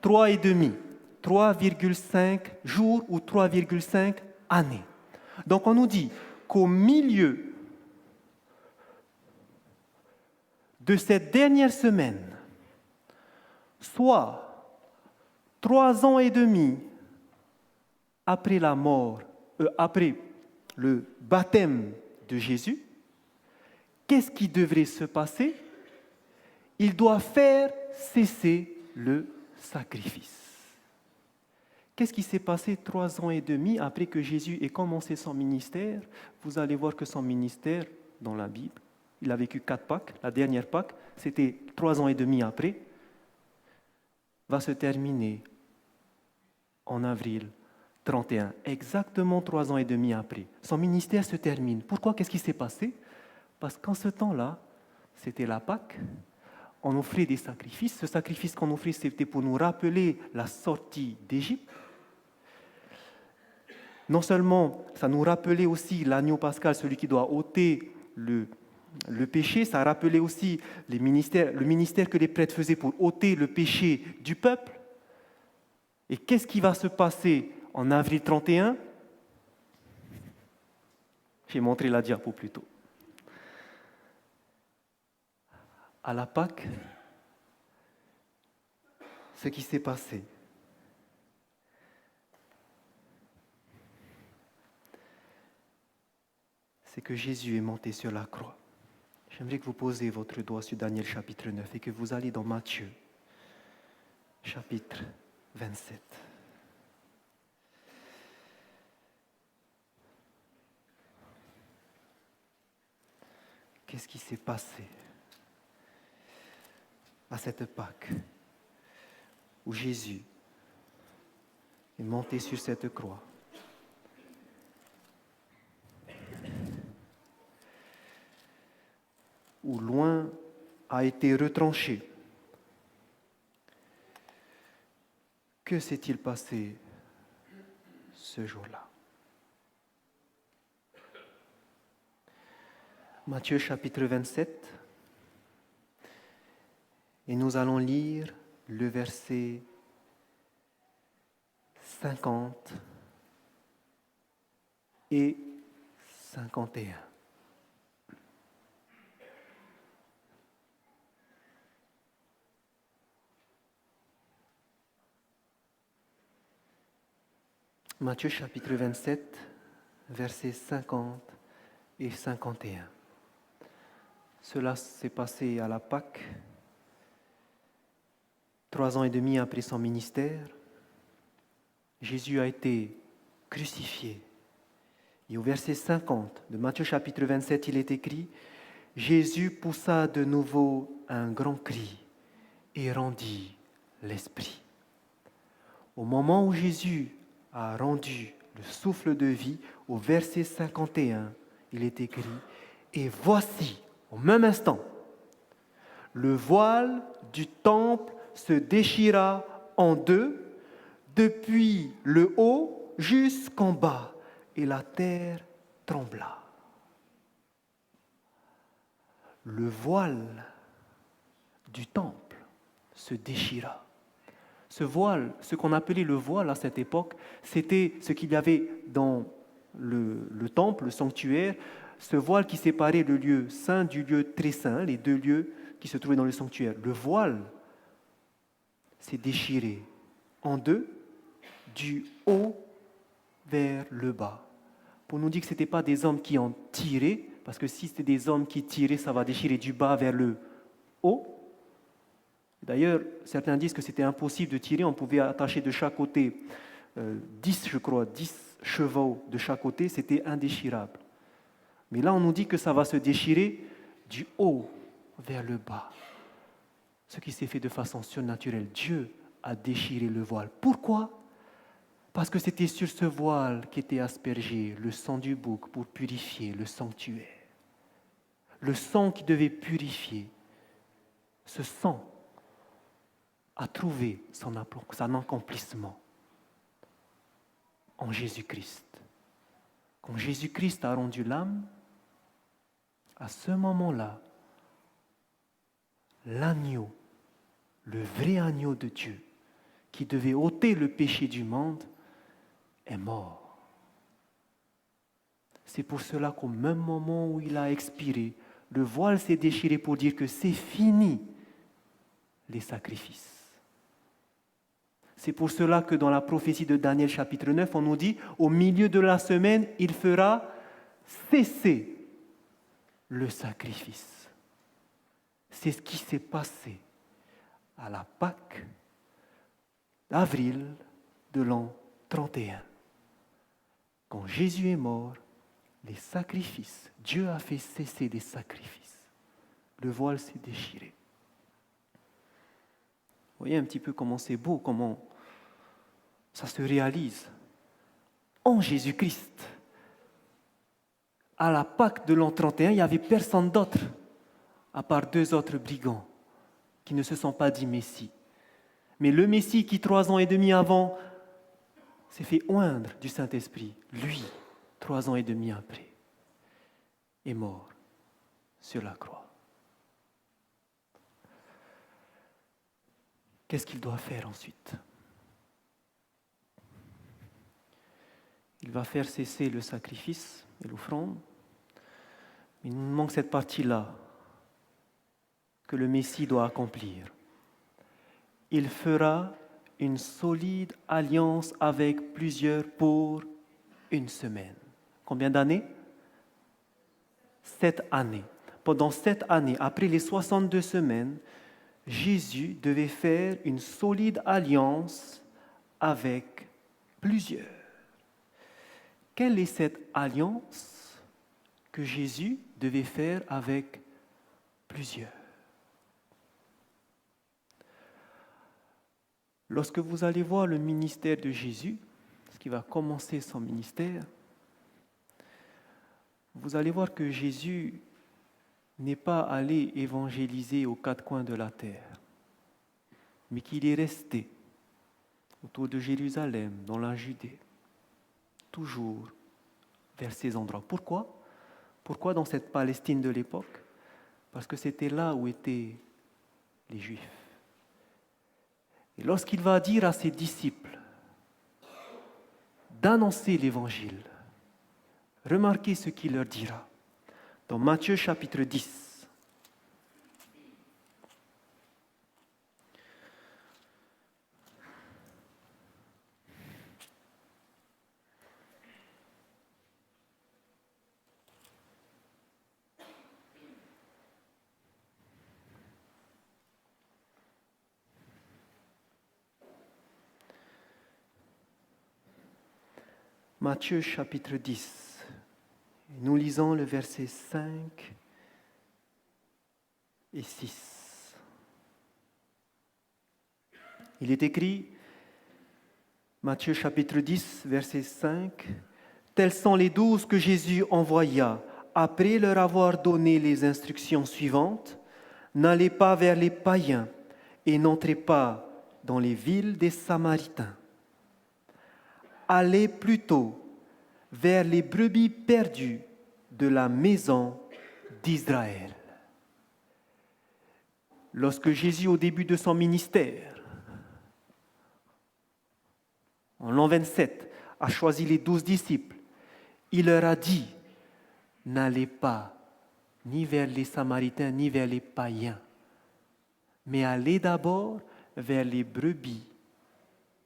3,5. 3,5 jours ou 3,5 années. Donc on nous dit qu'au milieu de cette dernière semaine, soit 3 ans et demi après la mort, après le baptême de Jésus, qu'est-ce qui devrait se passer? Il doit faire cesser le sacrifice. Qu'est-ce qui s'est passé 3 ans et demi après que Jésus ait commencé son ministère? Vous allez voir que son ministère, dans la Bible, il a vécu 4 Pâques. La dernière Pâques, c'était 3 ans et demi après, va se terminer en avril 31, exactement 3 ans et demi après. Son ministère se termine. Pourquoi? Qu'est-ce qui s'est passé? Parce qu'en ce temps-là, c'était la Pâque, on offrait des sacrifices. Ce sacrifice qu'on offrait, c'était pour nous rappeler la sortie d'Égypte. Non seulement, ça nous rappelait aussi l'agneau pascal, celui qui doit ôter le péché, ça rappelait aussi le ministère que les prêtres faisaient pour ôter le péché du peuple. Et qu'est-ce qui va se passer en avril 31? J'ai montré la diapo plus tôt. À la Pâque, ce qui s'est passé, c'est que Jésus est monté sur la croix. J'aimerais que vous posiez votre doigt sur Daniel chapitre 9 et que vous allez dans Matthieu chapitre 27. Qu'est-ce qui s'est passé à cette Pâque où Jésus est monté sur cette croix? Où loin a été retranché. Que s'est-il passé ce jour-là? Matthieu chapitre 27, et nous allons lire le verset 50 et 51. Matthieu chapitre 27, versets 50 et 51. Cela s'est passé à la Pâque, 3 ans et demi après son ministère. Jésus a été crucifié. Et au verset 50 de Matthieu chapitre 27, il est écrit « Jésus poussa de nouveau un grand cri et rendit l'esprit. » Au moment où Jésus a rendu le souffle de vie, au verset 51, il est écrit « Et voici, au même instant, le voile du temple se déchira en deux, depuis le haut jusqu'en bas, et la terre trembla. » Le voile du temple se déchira. Ce voile, ce qu'on appelait le voile à cette époque, c'était ce qu'il y avait dans le temple, le sanctuaire, ce voile qui séparait le lieu saint du lieu très saint, les deux lieux qui se trouvaient dans le sanctuaire. Le voile s'est déchiré en deux, du haut vers le bas. Pour nous dire que ce n'était pas des hommes qui en tiraient, parce que si c'était des hommes qui tiraient, ça va déchirer du bas vers le haut. D'ailleurs, certains disent que c'était impossible de tirer, on pouvait attacher de chaque côté 10 chevaux de chaque côté, c'était indéchirable. Mais là, on nous dit que ça va se déchirer du haut vers le bas. Ce qui s'est fait de façon surnaturelle. Dieu a déchiré le voile. Pourquoi ? Parce que c'était sur ce voile qu'était aspergé le sang du bouc pour purifier le sanctuaire. Le sang qui devait purifier. Ce sang a trouvé son accomplissement en Jésus-Christ. Quand Jésus-Christ a rendu l'âme, à ce moment-là, l'agneau, le vrai agneau de Dieu, qui devait ôter le péché du monde, est mort. C'est pour cela qu'au même moment où il a expiré, le voile s'est déchiré pour dire que c'est fini les sacrifices. C'est pour cela que dans la prophétie de Daniel chapitre 9, on nous dit, au milieu de la semaine, il fera cesser le sacrifice. C'est ce qui s'est passé à la Pâque d'avril de l'an 31. Quand Jésus est mort, les sacrifices, Dieu a fait cesser les sacrifices. Le voile s'est déchiré. Vous voyez un petit peu comment c'est beau, comment ça se réalise en Jésus-Christ. À la Pâque de l'an 31, il n'y avait personne d'autre, à part 2 autres brigands qui ne se sont pas dit Messie. Mais le Messie qui 3 ans et demi avant s'est fait oindre du Saint-Esprit, lui, 3 ans et demi après, est mort sur la croix. Qu'est-ce qu'il doit faire ensuite ? Il va faire cesser le sacrifice et l'offrande. Il nous manque cette partie-là que le Messie doit accomplir. Il fera une solide alliance avec plusieurs pour 1 semaine. Combien d'années ? 7 années. Pendant 7 années, après les 62 semaines, Jésus devait faire une solide alliance avec plusieurs. Quelle est cette alliance que Jésus devait faire avec plusieurs? Lorsque vous allez voir le ministère de Jésus, ce qui va commencer son ministère, vous allez voir que Jésus n'est pas allé évangéliser aux 4 coins de la terre, mais qu'il est resté autour de Jérusalem, dans la Judée, toujours vers ces endroits. Pourquoi ? Pourquoi dans cette Palestine de l'époque ? Parce que c'était là où étaient les Juifs. Et lorsqu'il va dire à ses disciples d'annoncer l'Évangile, remarquez ce qu'il leur dira. Dans Matthieu chapitre 10, Matthieu chapitre 10. Nous lisons le verset 5 et 6. Il est écrit, Matthieu chapitre 10, verset 5, « Tels sont les 12 que Jésus envoya, après leur avoir donné les instructions suivantes, n'allez pas vers les païens et n'entrez pas dans les villes des Samaritains. Allez plutôt vers les brebis perdues de la maison d'Israël. » Lorsque Jésus, au début de son ministère, en l'an 27, a choisi les 12 disciples, il leur a dit, n'allez pas ni vers les Samaritains, ni vers les païens, mais allez d'abord vers les brebis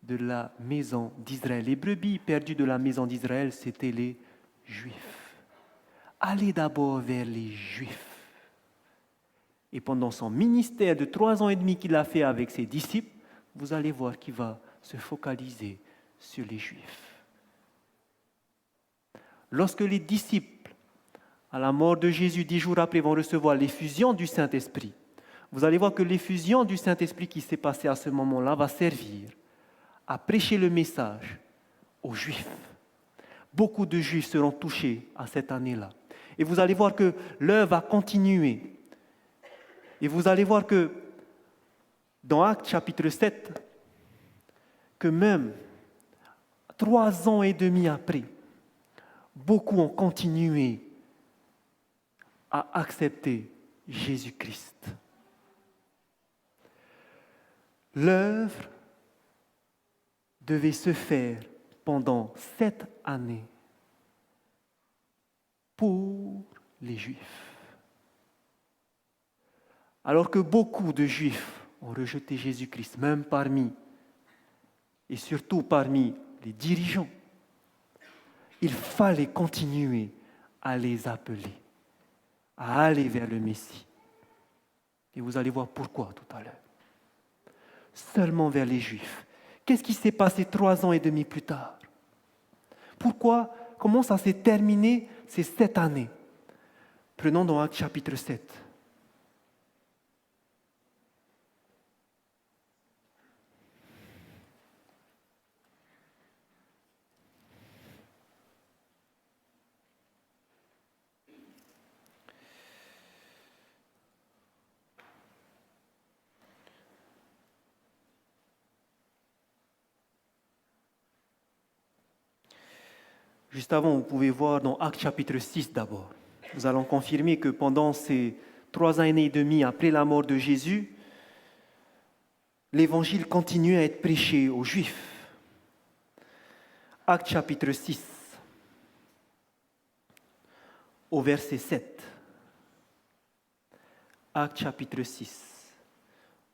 de la maison d'Israël. Les brebis perdues de la maison d'Israël, c'étaient les Juifs. Allez d'abord vers les Juifs. Et pendant son ministère de 3 ans et demi qu'il a fait avec ses disciples, vous allez voir qu'il va se focaliser sur les Juifs. Lorsque les disciples, à la mort de Jésus, 10 jours après, vont recevoir l'effusion du Saint-Esprit, vous allez voir que l'effusion du Saint-Esprit qui s'est passée à ce moment-là va servir à prêcher le message aux Juifs. Beaucoup de Juifs seront touchés à cette année-là. Et vous allez voir que l'œuvre va continuer. Et vous allez voir que dans Actes chapitre 7, que même 3 ans et demi après, beaucoup ont continué à accepter Jésus-Christ. L'œuvre devait se faire pendant 7 années pour les Juifs. Alors que beaucoup de Juifs ont rejeté Jésus-Christ, même parmi, et surtout parmi les dirigeants, il fallait continuer à les appeler, à aller vers le Messie. Et vous allez voir pourquoi tout à l'heure. Seulement vers les Juifs. Qu'est-ce qui s'est passé 3 ans et demi plus tard? Pourquoi? Comment ça s'est terminé ces 7 années? Prenons dans Actes chapitre 7. Juste avant, vous pouvez voir dans Actes chapitre 6 d'abord. Nous allons confirmer que pendant ces 3 années et demie après la mort de Jésus, l'évangile continue à être prêché aux Juifs. Actes chapitre 6, au verset 7. Actes chapitre 6,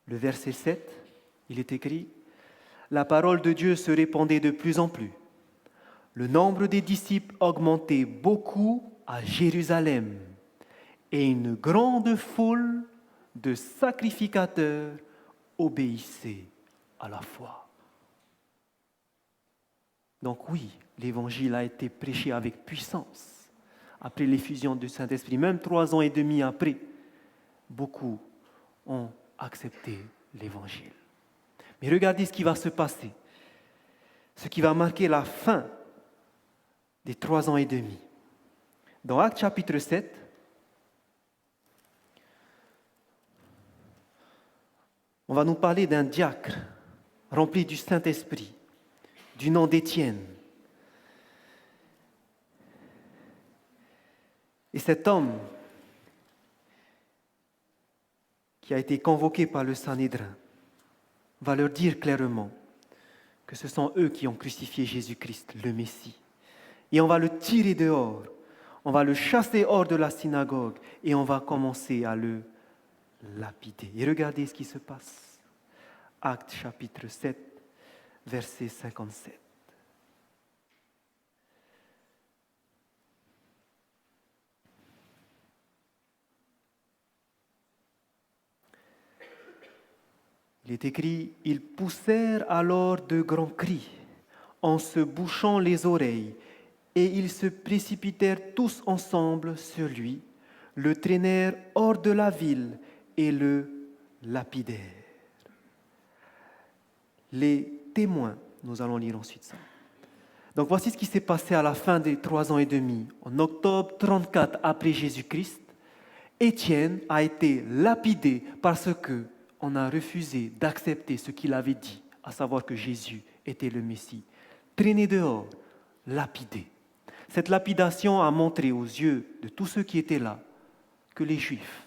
le verset 7, il est écrit « La parole de Dieu se répandait de plus en plus. Le nombre des disciples augmentait beaucoup à Jérusalem et une grande foule de sacrificateurs obéissait à la foi. » Donc oui, l'évangile a été prêché avec puissance après l'effusion du Saint-Esprit. Même 3 ans et demi après, beaucoup ont accepté l'évangile. Mais regardez ce qui va se passer, ce qui va marquer la fin des 3 ans et demi. Dans Actes chapitre 7, on va nous parler d'un diacre rempli du Saint-Esprit, du nom d'Étienne. Et cet homme qui a été convoqué par le Sanhédrin va leur dire clairement que ce sont eux qui ont crucifié Jésus-Christ, le Messie. Et on va le tirer dehors, on va le chasser hors de la synagogue et on va commencer à le lapider. Et regardez ce qui se passe. Actes chapitre 7, verset 57. Il est écrit « Ils poussèrent alors de grands cris en se bouchant les oreilles Et ils se précipitèrent tous ensemble sur lui, le traînèrent hors de la ville et le lapidèrent. Les témoins, nous allons lire ensuite ça. Donc voici ce qui s'est passé à la fin des 3 ans et demi. En octobre 34 après Jésus-Christ, Étienne a été lapidé parce qu'on a refusé d'accepter ce qu'il avait dit, à savoir que Jésus était le Messie. Traîné dehors, lapidé. Cette lapidation a montré aux yeux de tous ceux qui étaient là que les Juifs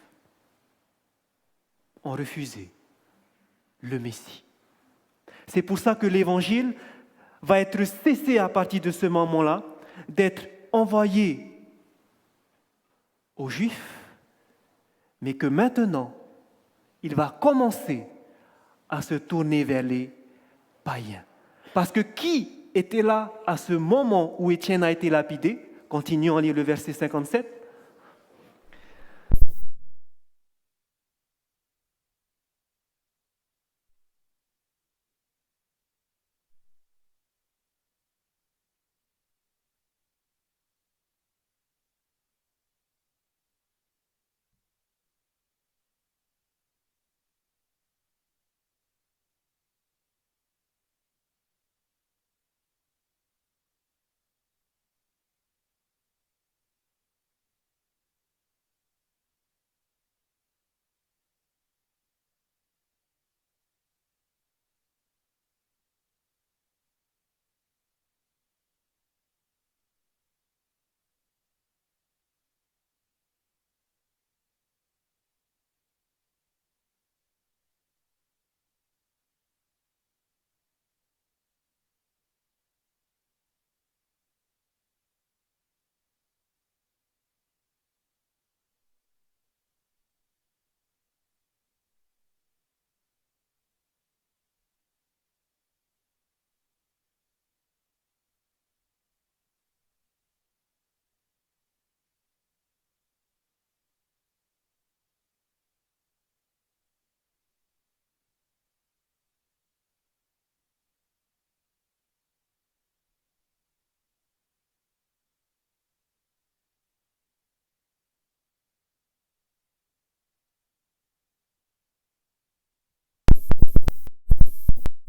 ont refusé le Messie. C'est pour ça que l'Évangile va être cessé à partir de ce moment-là d'être envoyé aux Juifs, mais que maintenant, il va commencer à se tourner vers les païens. Parce que qui était là à ce moment où Étienne a été lapidé? Continuons à lire le verset 57.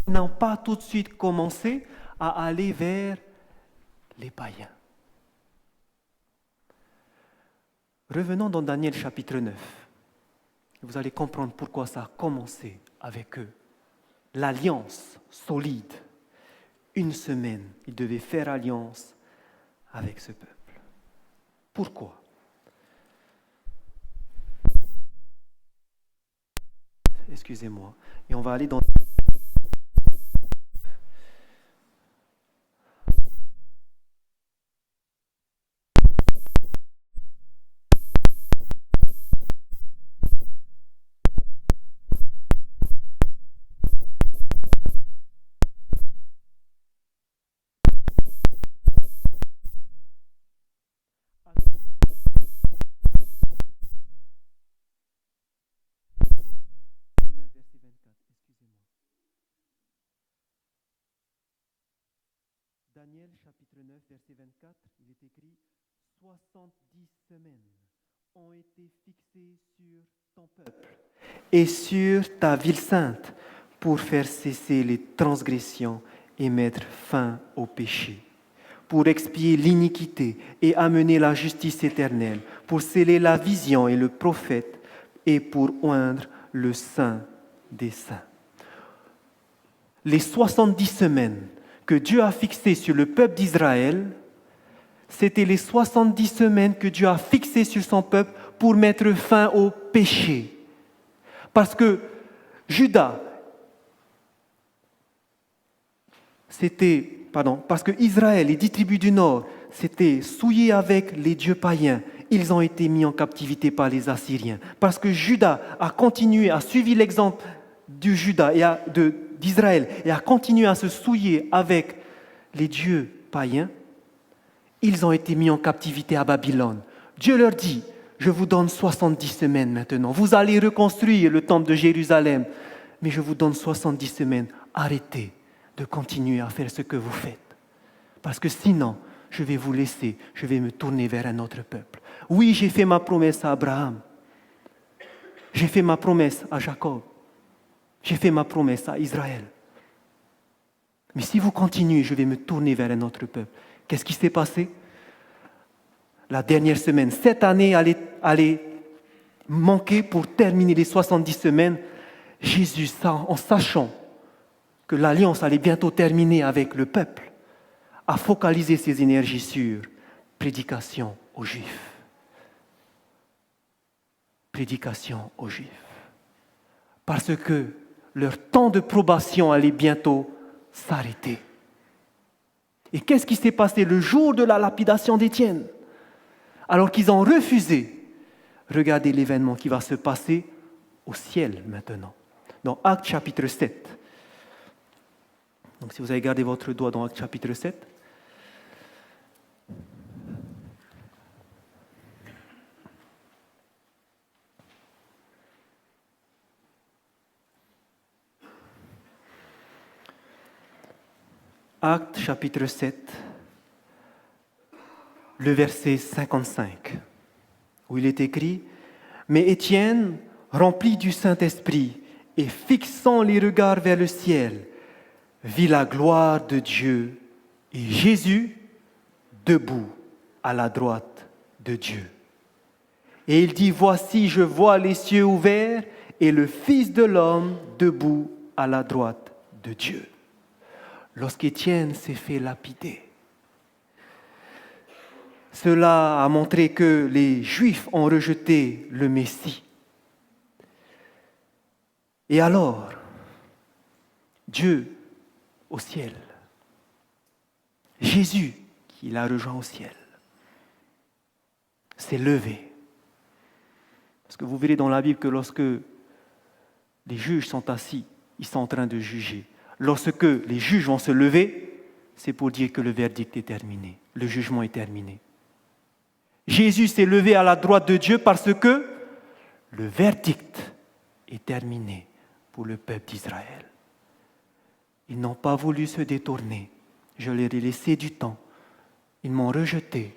N'ont pas tout de suite commencé à aller vers les païens. Revenons dans Daniel chapitre 9. Vous allez comprendre pourquoi ça a commencé avec eux. L'alliance solide. 1 semaine, ils devaient faire alliance avec ce peuple. Pourquoi? Excusez-moi. Et on va aller dans Daniel chapitre 9, verset 24, il est écrit « 70 semaines ont été fixées sur ton peuple et sur ta ville sainte pour faire cesser les transgressions et mettre fin au péché, pour expier l'iniquité et amener la justice éternelle, pour sceller la vision et le prophète et pour oindre le saint des saints. » Les 70 semaines que Dieu a fixées sur le peuple d'Israël, c'était les 70 semaines que Dieu a fixées sur son peuple pour mettre fin au péché. Parce que Juda, parce que Israël, les 10 tribus du Nord, s'étaient souillés avec les dieux païens. Ils ont été mis en captivité par les Assyriens. Parce que Juda a continué, a suivi l'exemple du Juda et d'Israël et a continué à se souiller avec les dieux païens, ils ont été mis en captivité à Babylone. Dieu leur dit, je vous donne 70 semaines maintenant. Vous allez reconstruire le temple de Jérusalem, mais je vous donne 70 semaines. Arrêtez de continuer à faire ce que vous faites. Parce que sinon, je vais vous laisser, je vais me tourner vers un autre peuple. Oui, j'ai fait ma promesse à Abraham. J'ai fait ma promesse à Jacob. J'ai fait ma promesse à Israël. Mais si vous continuez, je vais me tourner vers un autre peuple. Qu'est-ce qui s'est passé? La dernière semaine, cette année allait manquer pour terminer les 70 semaines. Jésus, en sachant que l'alliance allait bientôt terminer avec le peuple, a focalisé ses énergies sur prédication aux Juifs. Prédication aux Juifs. Parce que leur temps de probation allait bientôt s'arrêter. Et qu'est-ce qui s'est passé le jour de la lapidation d'Étienne? Alors qu'ils ont refusé, regardez l'événement qui va se passer au ciel maintenant. Dans Actes chapitre 7. Donc si vous avez gardé votre doigt dans Actes chapitre 7, Actes chapitre 7, le verset 55, où il est écrit « Mais Étienne, rempli du Saint-Esprit et fixant les regards vers le ciel, vit la gloire de Dieu et Jésus debout à la droite de Dieu. Et il dit, voici, je vois les cieux ouverts et le Fils de l'homme debout à la droite de Dieu. » Lorsqu'Étienne s'est fait lapider, cela a montré que les Juifs ont rejeté le Messie. Et alors, Dieu au ciel, Jésus qui l'a rejoint au ciel, s'est levé. Parce que vous verrez dans la Bible que lorsque les juges sont assis, ils sont en train de juger. Lorsque les juges vont se lever, c'est pour dire que le verdict est terminé, le jugement est terminé. Jésus s'est levé à la droite de Dieu parce que le verdict est terminé pour le peuple d'Israël. Ils n'ont pas voulu se détourner. Je leur ai laissé du temps. Ils m'ont rejeté.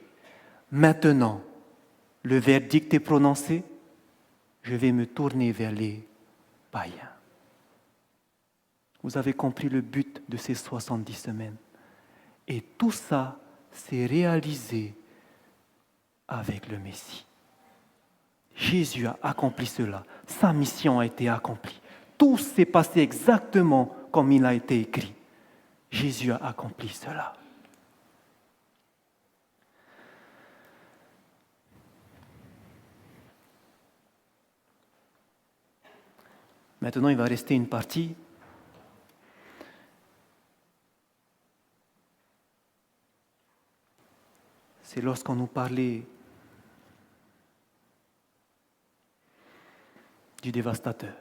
Maintenant, le verdict est prononcé. Je vais me tourner vers les païens. Vous avez compris le but de ces 70 semaines. Et tout ça s'est réalisé avec le Messie. Jésus a accompli cela. Sa mission a été accomplie. Tout s'est passé exactement comme il a été écrit. Jésus a accompli cela. Maintenant, il va rester une partie. C'est lorsqu'on nous parlait du dévastateur.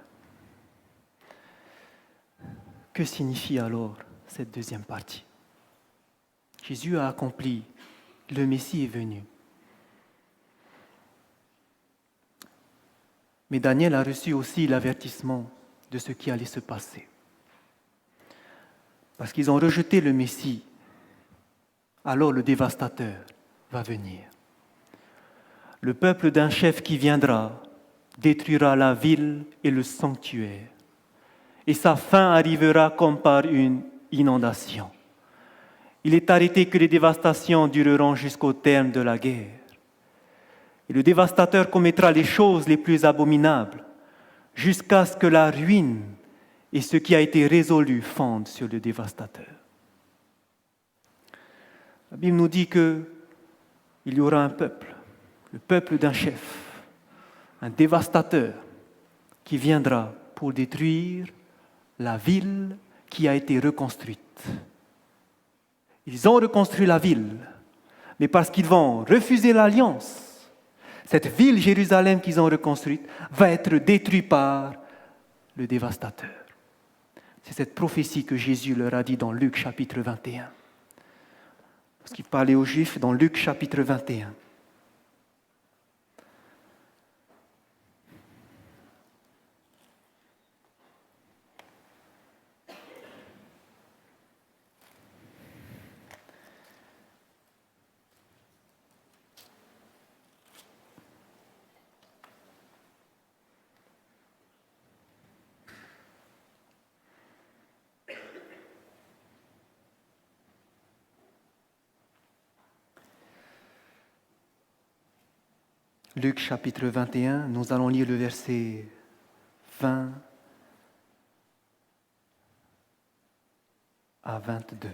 Que signifie alors cette deuxième partie? Jésus a accompli, le Messie est venu. Mais Daniel a reçu aussi l'avertissement de ce qui allait se passer. Parce qu'ils ont rejeté le Messie, alors le dévastateur va venir. Le peuple d'un chef qui viendra détruira la ville et le sanctuaire. Et sa fin arrivera comme par une inondation. Il est arrêté que les dévastations dureront jusqu'au terme de la guerre. Et le dévastateur commettra les choses les plus abominables jusqu'à ce que la ruine et ce qui a été résolu fondent sur le dévastateur. La Bible nous dit qu'il y aura un peuple, le peuple d'un chef, un dévastateur qui viendra pour détruire la ville qui a été reconstruite. Ils ont reconstruit la ville, mais parce qu'ils vont refuser l'alliance, cette ville Jérusalem qu'ils ont reconstruite va être détruite par le dévastateur. C'est cette prophétie que Jésus leur a dit dans Luc chapitre 21. Parce qu'il parlait aux Juifs dans Luc chapitre 21. Luc chapitre 21, nous allons lire le verset 20 à 22.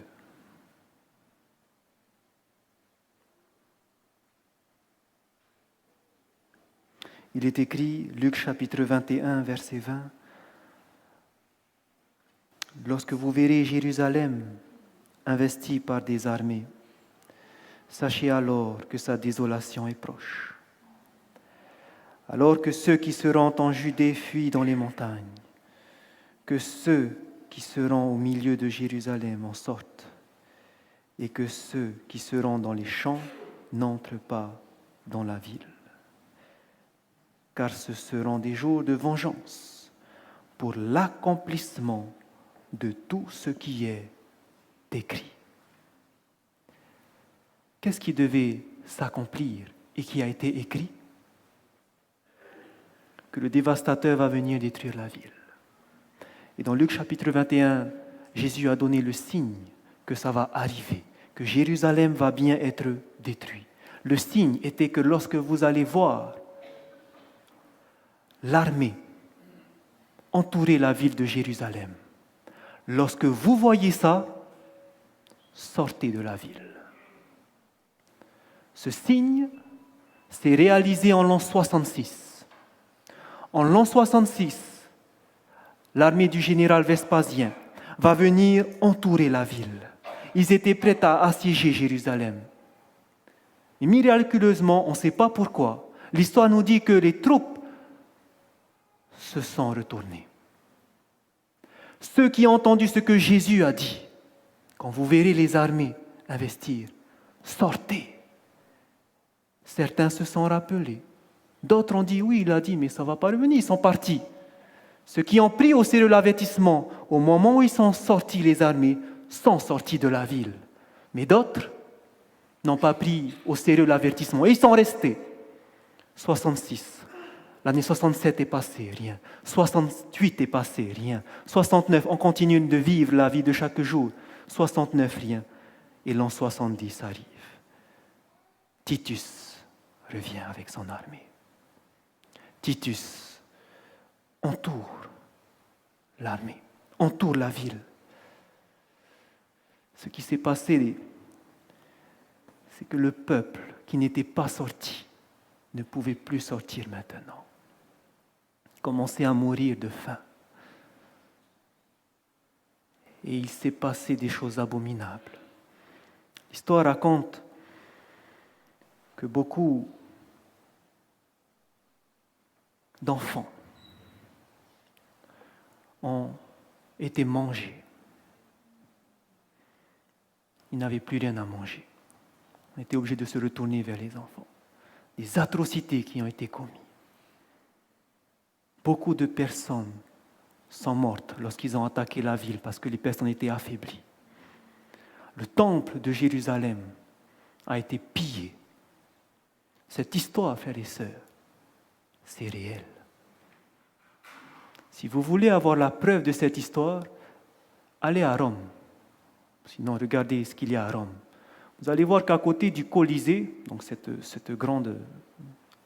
Il est écrit, Luc chapitre 21, verset 20, « Lorsque vous verrez Jérusalem investie par des armées, sachez alors que sa désolation est proche. Alors que ceux qui seront en Judée fuient dans les montagnes, que ceux qui seront au milieu de Jérusalem en sortent, et que ceux qui seront dans les champs n'entrent pas dans la ville. Car ce seront des jours de vengeance pour l'accomplissement de tout ce qui est écrit. » Qu'est-ce qui devait s'accomplir et qui a été écrit? Que le dévastateur va venir détruire la ville. Et dans Luc chapitre 21, Jésus a donné le signe que ça va arriver, que Jérusalem va bien être détruit. Le signe était que lorsque vous allez voir l'armée entourer la ville de Jérusalem, lorsque vous voyez ça, sortez de la ville. Ce signe s'est réalisé en l'an 66. En l'an 66, l'armée du général Vespasien va venir entourer la ville. Ils étaient prêts à assiéger Jérusalem. Et miraculeusement, on ne sait pas pourquoi, l'histoire nous dit que les troupes se sont retournées. Ceux qui ont entendu ce que Jésus a dit, quand vous verrez les armées investir, sortez. Certains se sont rappelés. D'autres ont dit, oui, il a dit, mais ça ne va pas revenir, ils sont partis. Ceux qui ont pris au sérieux l'avertissement, au moment où ils sont sortis, les armées, sont sortis de la ville. Mais d'autres n'ont pas pris au sérieux l'avertissement. Et ils sont restés. 66. L'année 67 est passée, rien. 68 est passé, rien. 69, on continue de vivre la vie de chaque jour. 69, rien. Et l'an 70 arrive. Titus revient avec son armée. Titus entoure l'armée, entoure la ville. Ce qui s'est passé, c'est que le peuple qui n'était pas sorti ne pouvait plus sortir maintenant. Il commençait à mourir de faim. Et il s'est passé des choses abominables. L'histoire raconte que beaucoup d'enfants ont été mangés. Ils n'avaient plus rien à manger. On était obligé de se retourner vers les enfants. Des atrocités qui ont été commises. Beaucoup de personnes sont mortes lorsqu'ils ont attaqué la ville parce que les personnes étaient affaiblies. Le temple de Jérusalem a été pillé. Cette histoire, frères et sœurs, c'est réel. Si vous voulez avoir la preuve de cette histoire, allez à Rome. Sinon, regardez ce qu'il y a à Rome. Vous allez voir qu'à côté du Colisée, donc cette grande,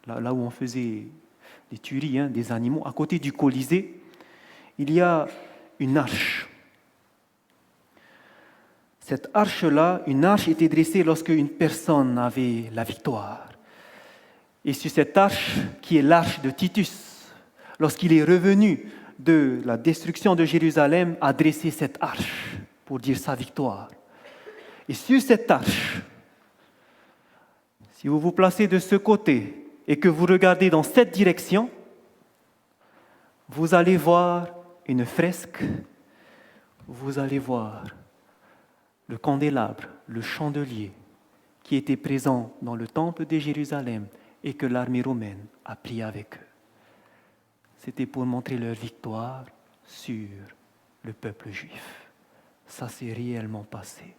là où on faisait des tueries, des animaux, à côté du Colisée, il y a une arche. Cette arche-là, une arche était dressée lorsque une personne avait la victoire. Et sur cette arche, qui est l'arche de Titus, lorsqu'il est revenu de la destruction de Jérusalem, a dressé cette arche pour dire sa victoire. Et sur cette arche, si vous vous placez de ce côté et que vous regardez dans cette direction, vous allez voir une fresque, vous allez voir le candélabre, le chandelier qui était présent dans le temple de Jérusalem et que l'armée romaine a pris avec eux. C'était pour montrer leur victoire sur le peuple juif. Ça s'est réellement passé.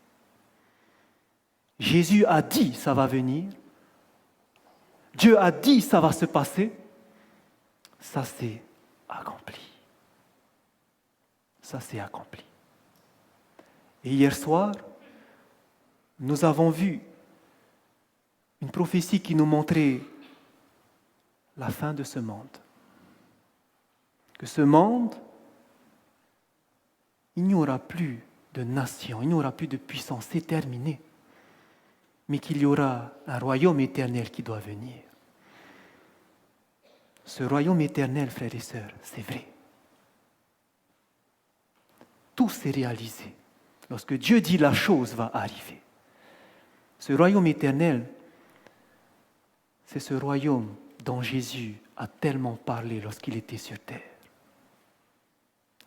Jésus a dit ça va venir. Dieu a dit ça va se passer. Ça s'est accompli. Ça s'est accompli. Et hier soir, nous avons vu une prophétie qui nous montrait la fin de ce monde. Que ce monde, il n'y aura plus de nation, il n'y aura plus de puissance, c'est terminé. Mais qu'il y aura un royaume éternel qui doit venir. Ce royaume éternel, frères et sœurs, c'est vrai. Tout s'est réalisé. Lorsque Dieu dit la chose va arriver. Ce royaume éternel, c'est ce royaume dont Jésus a tellement parlé lorsqu'il était sur terre.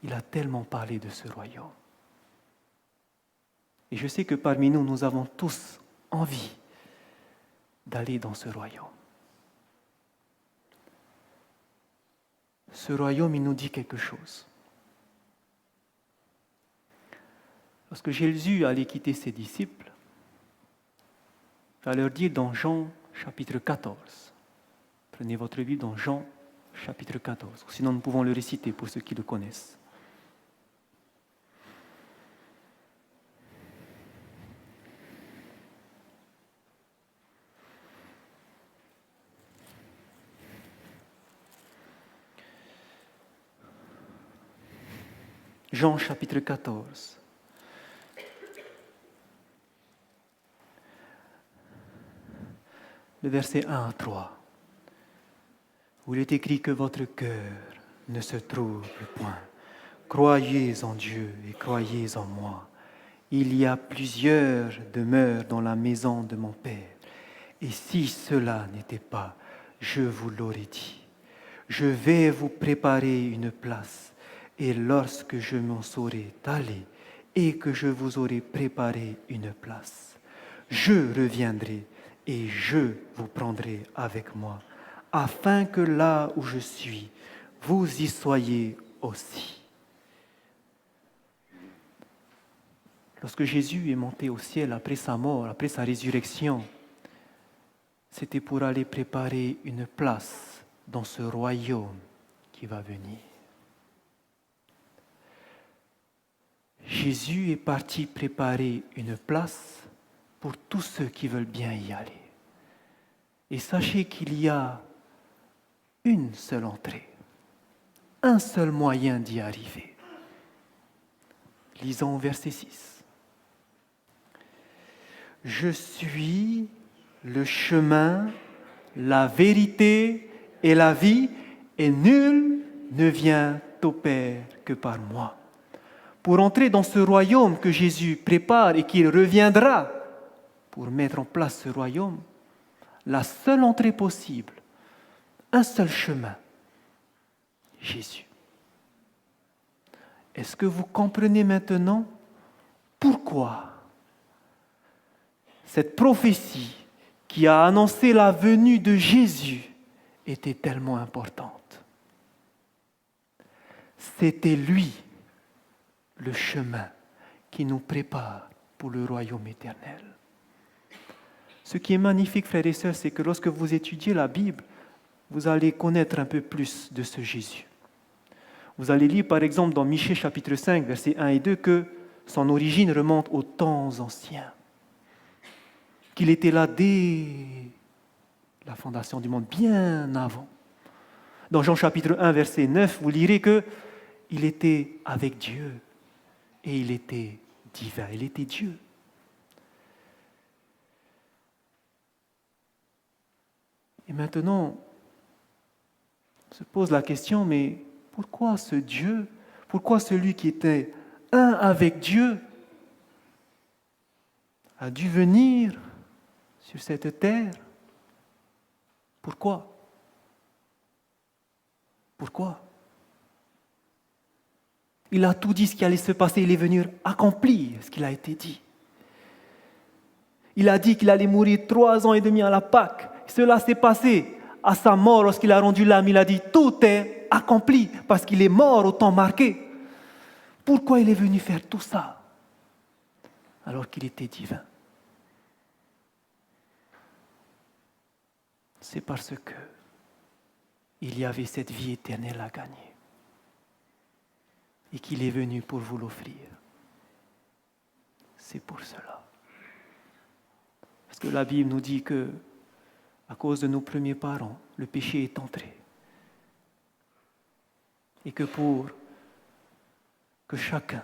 Il a tellement parlé de ce royaume. Et je sais que parmi nous, nous avons tous envie d'aller dans ce royaume. Ce royaume, il nous dit quelque chose. Lorsque Jésus allait quitter ses disciples, il va leur dire dans Jean chapitre 14. Prenez votre Bible dans Jean chapitre 14. Sinon, nous pouvons le réciter pour ceux qui le connaissent. Jean chapitre 14. Le verset 1 à 3, où il est écrit que votre cœur ne se trouble point. Croyez en Dieu et croyez en moi. Il y a plusieurs demeures dans la maison de mon Père. Et si cela n'était pas, je vous l'aurais dit. Je vais vous préparer une place. Et lorsque je m'en serai allé et que je vous aurai préparé une place, je reviendrai et je vous prendrai avec moi, afin que là où je suis, vous y soyez aussi. Lorsque Jésus est monté au ciel après sa mort, après sa résurrection, c'était pour aller préparer une place dans ce royaume qui va venir. Jésus est parti préparer une place pour tous ceux qui veulent bien y aller. Et sachez qu'il y a une seule entrée, un seul moyen d'y arriver. Lisons verset 6. Je suis le chemin, la vérité et la vie, et nul ne vient au Père que par moi. Pour entrer dans ce royaume que Jésus prépare et qu'il reviendra pour mettre en place ce royaume, la seule entrée possible, un seul chemin, Jésus. Est-ce que vous comprenez maintenant pourquoi cette prophétie qui a annoncé la venue de Jésus était tellement importante? C'était lui, le chemin qui nous prépare pour le royaume éternel. Ce qui est magnifique, frères et sœurs, c'est que lorsque vous étudiez la Bible, vous allez connaître un peu plus de ce Jésus. Vous allez lire par exemple dans Michée chapitre 5, versets 1 et 2, que son origine remonte aux temps anciens. Qu'il était là dès la fondation du monde, bien avant. Dans Jean chapitre 1, verset 9, vous lirez qu'il était avec Dieu et il était divin, il était Dieu. Et maintenant, on se pose la question, mais pourquoi ce Dieu, pourquoi celui qui était un avec Dieu a dû venir sur cette terre? Pourquoi? Pourquoi? Il a tout dit ce qui allait se passer, il est venu accomplir ce qu'il a été dit. Il a dit qu'il allait mourir 3 ans et demi à la Pâque. Cela s'est passé à sa mort lorsqu'il a rendu l'âme. Il a dit tout est accompli parce qu'il est mort au temps marqué. Pourquoi il est venu faire tout ça alors qu'il était divin? C'est parce que il y avait cette vie éternelle à gagner et qu'il est venu pour vous l'offrir. C'est pour cela. Parce que la Bible nous dit que à cause de nos premiers parents, le péché est entré. Et que pour que chacun,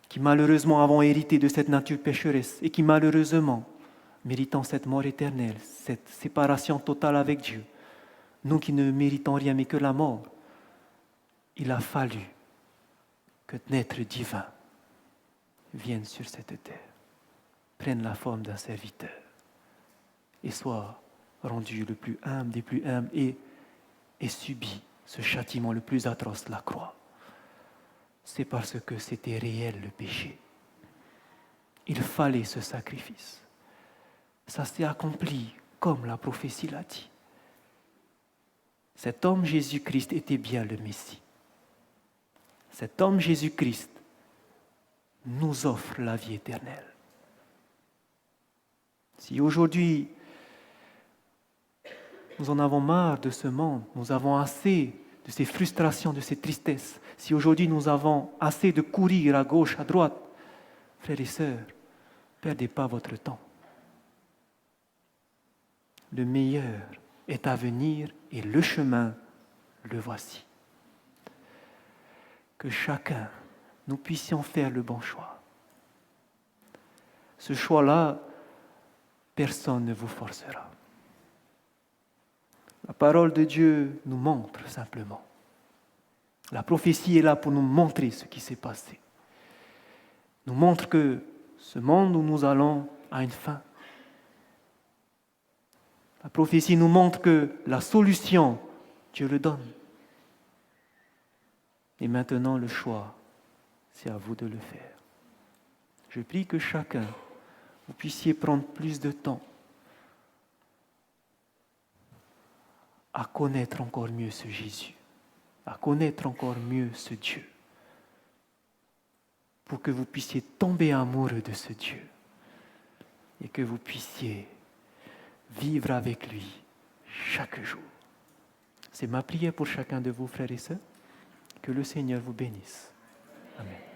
qui malheureusement avons hérité de cette nature pécheresse et qui malheureusement, méritant cette mort éternelle, cette séparation totale avec Dieu, nous qui ne méritons rien mais que la mort, il a fallu que l'être divin vienne sur cette terre, prenne la forme d'un serviteur et soit rendu le plus humble des plus humbles et subit ce châtiment le plus atroce, la croix. C'est parce que c'était réel le péché. Il fallait ce sacrifice. Ça s'est accompli comme la prophétie l'a dit. Cet homme Jésus-Christ était bien le Messie. Cet homme Jésus-Christ nous offre la vie éternelle. Si aujourd'hui nous en avons marre de ce monde, nous avons assez de ces frustrations, de ces tristesses, si aujourd'hui nous avons assez de courir à gauche, à droite, frères et sœurs, ne perdez pas votre temps. Le meilleur est à venir et le chemin, le voici. Que chacun, nous puissions faire le bon choix. Ce choix-là, personne ne vous forcera. La parole de Dieu nous montre simplement. La prophétie est là pour nous montrer ce qui s'est passé. Nous montre que ce monde où nous allons a une fin. La prophétie nous montre que la solution, Dieu le donne. Et maintenant, le choix, c'est à vous de le faire. Je prie que chacun, vous puissiez prendre plus de temps à connaître encore mieux ce Jésus, à connaître encore mieux ce Dieu, pour que vous puissiez tomber amoureux de ce Dieu et que vous puissiez vivre avec lui chaque jour. C'est ma prière pour chacun de vous, frères et sœurs. Que le Seigneur vous bénisse. Amen.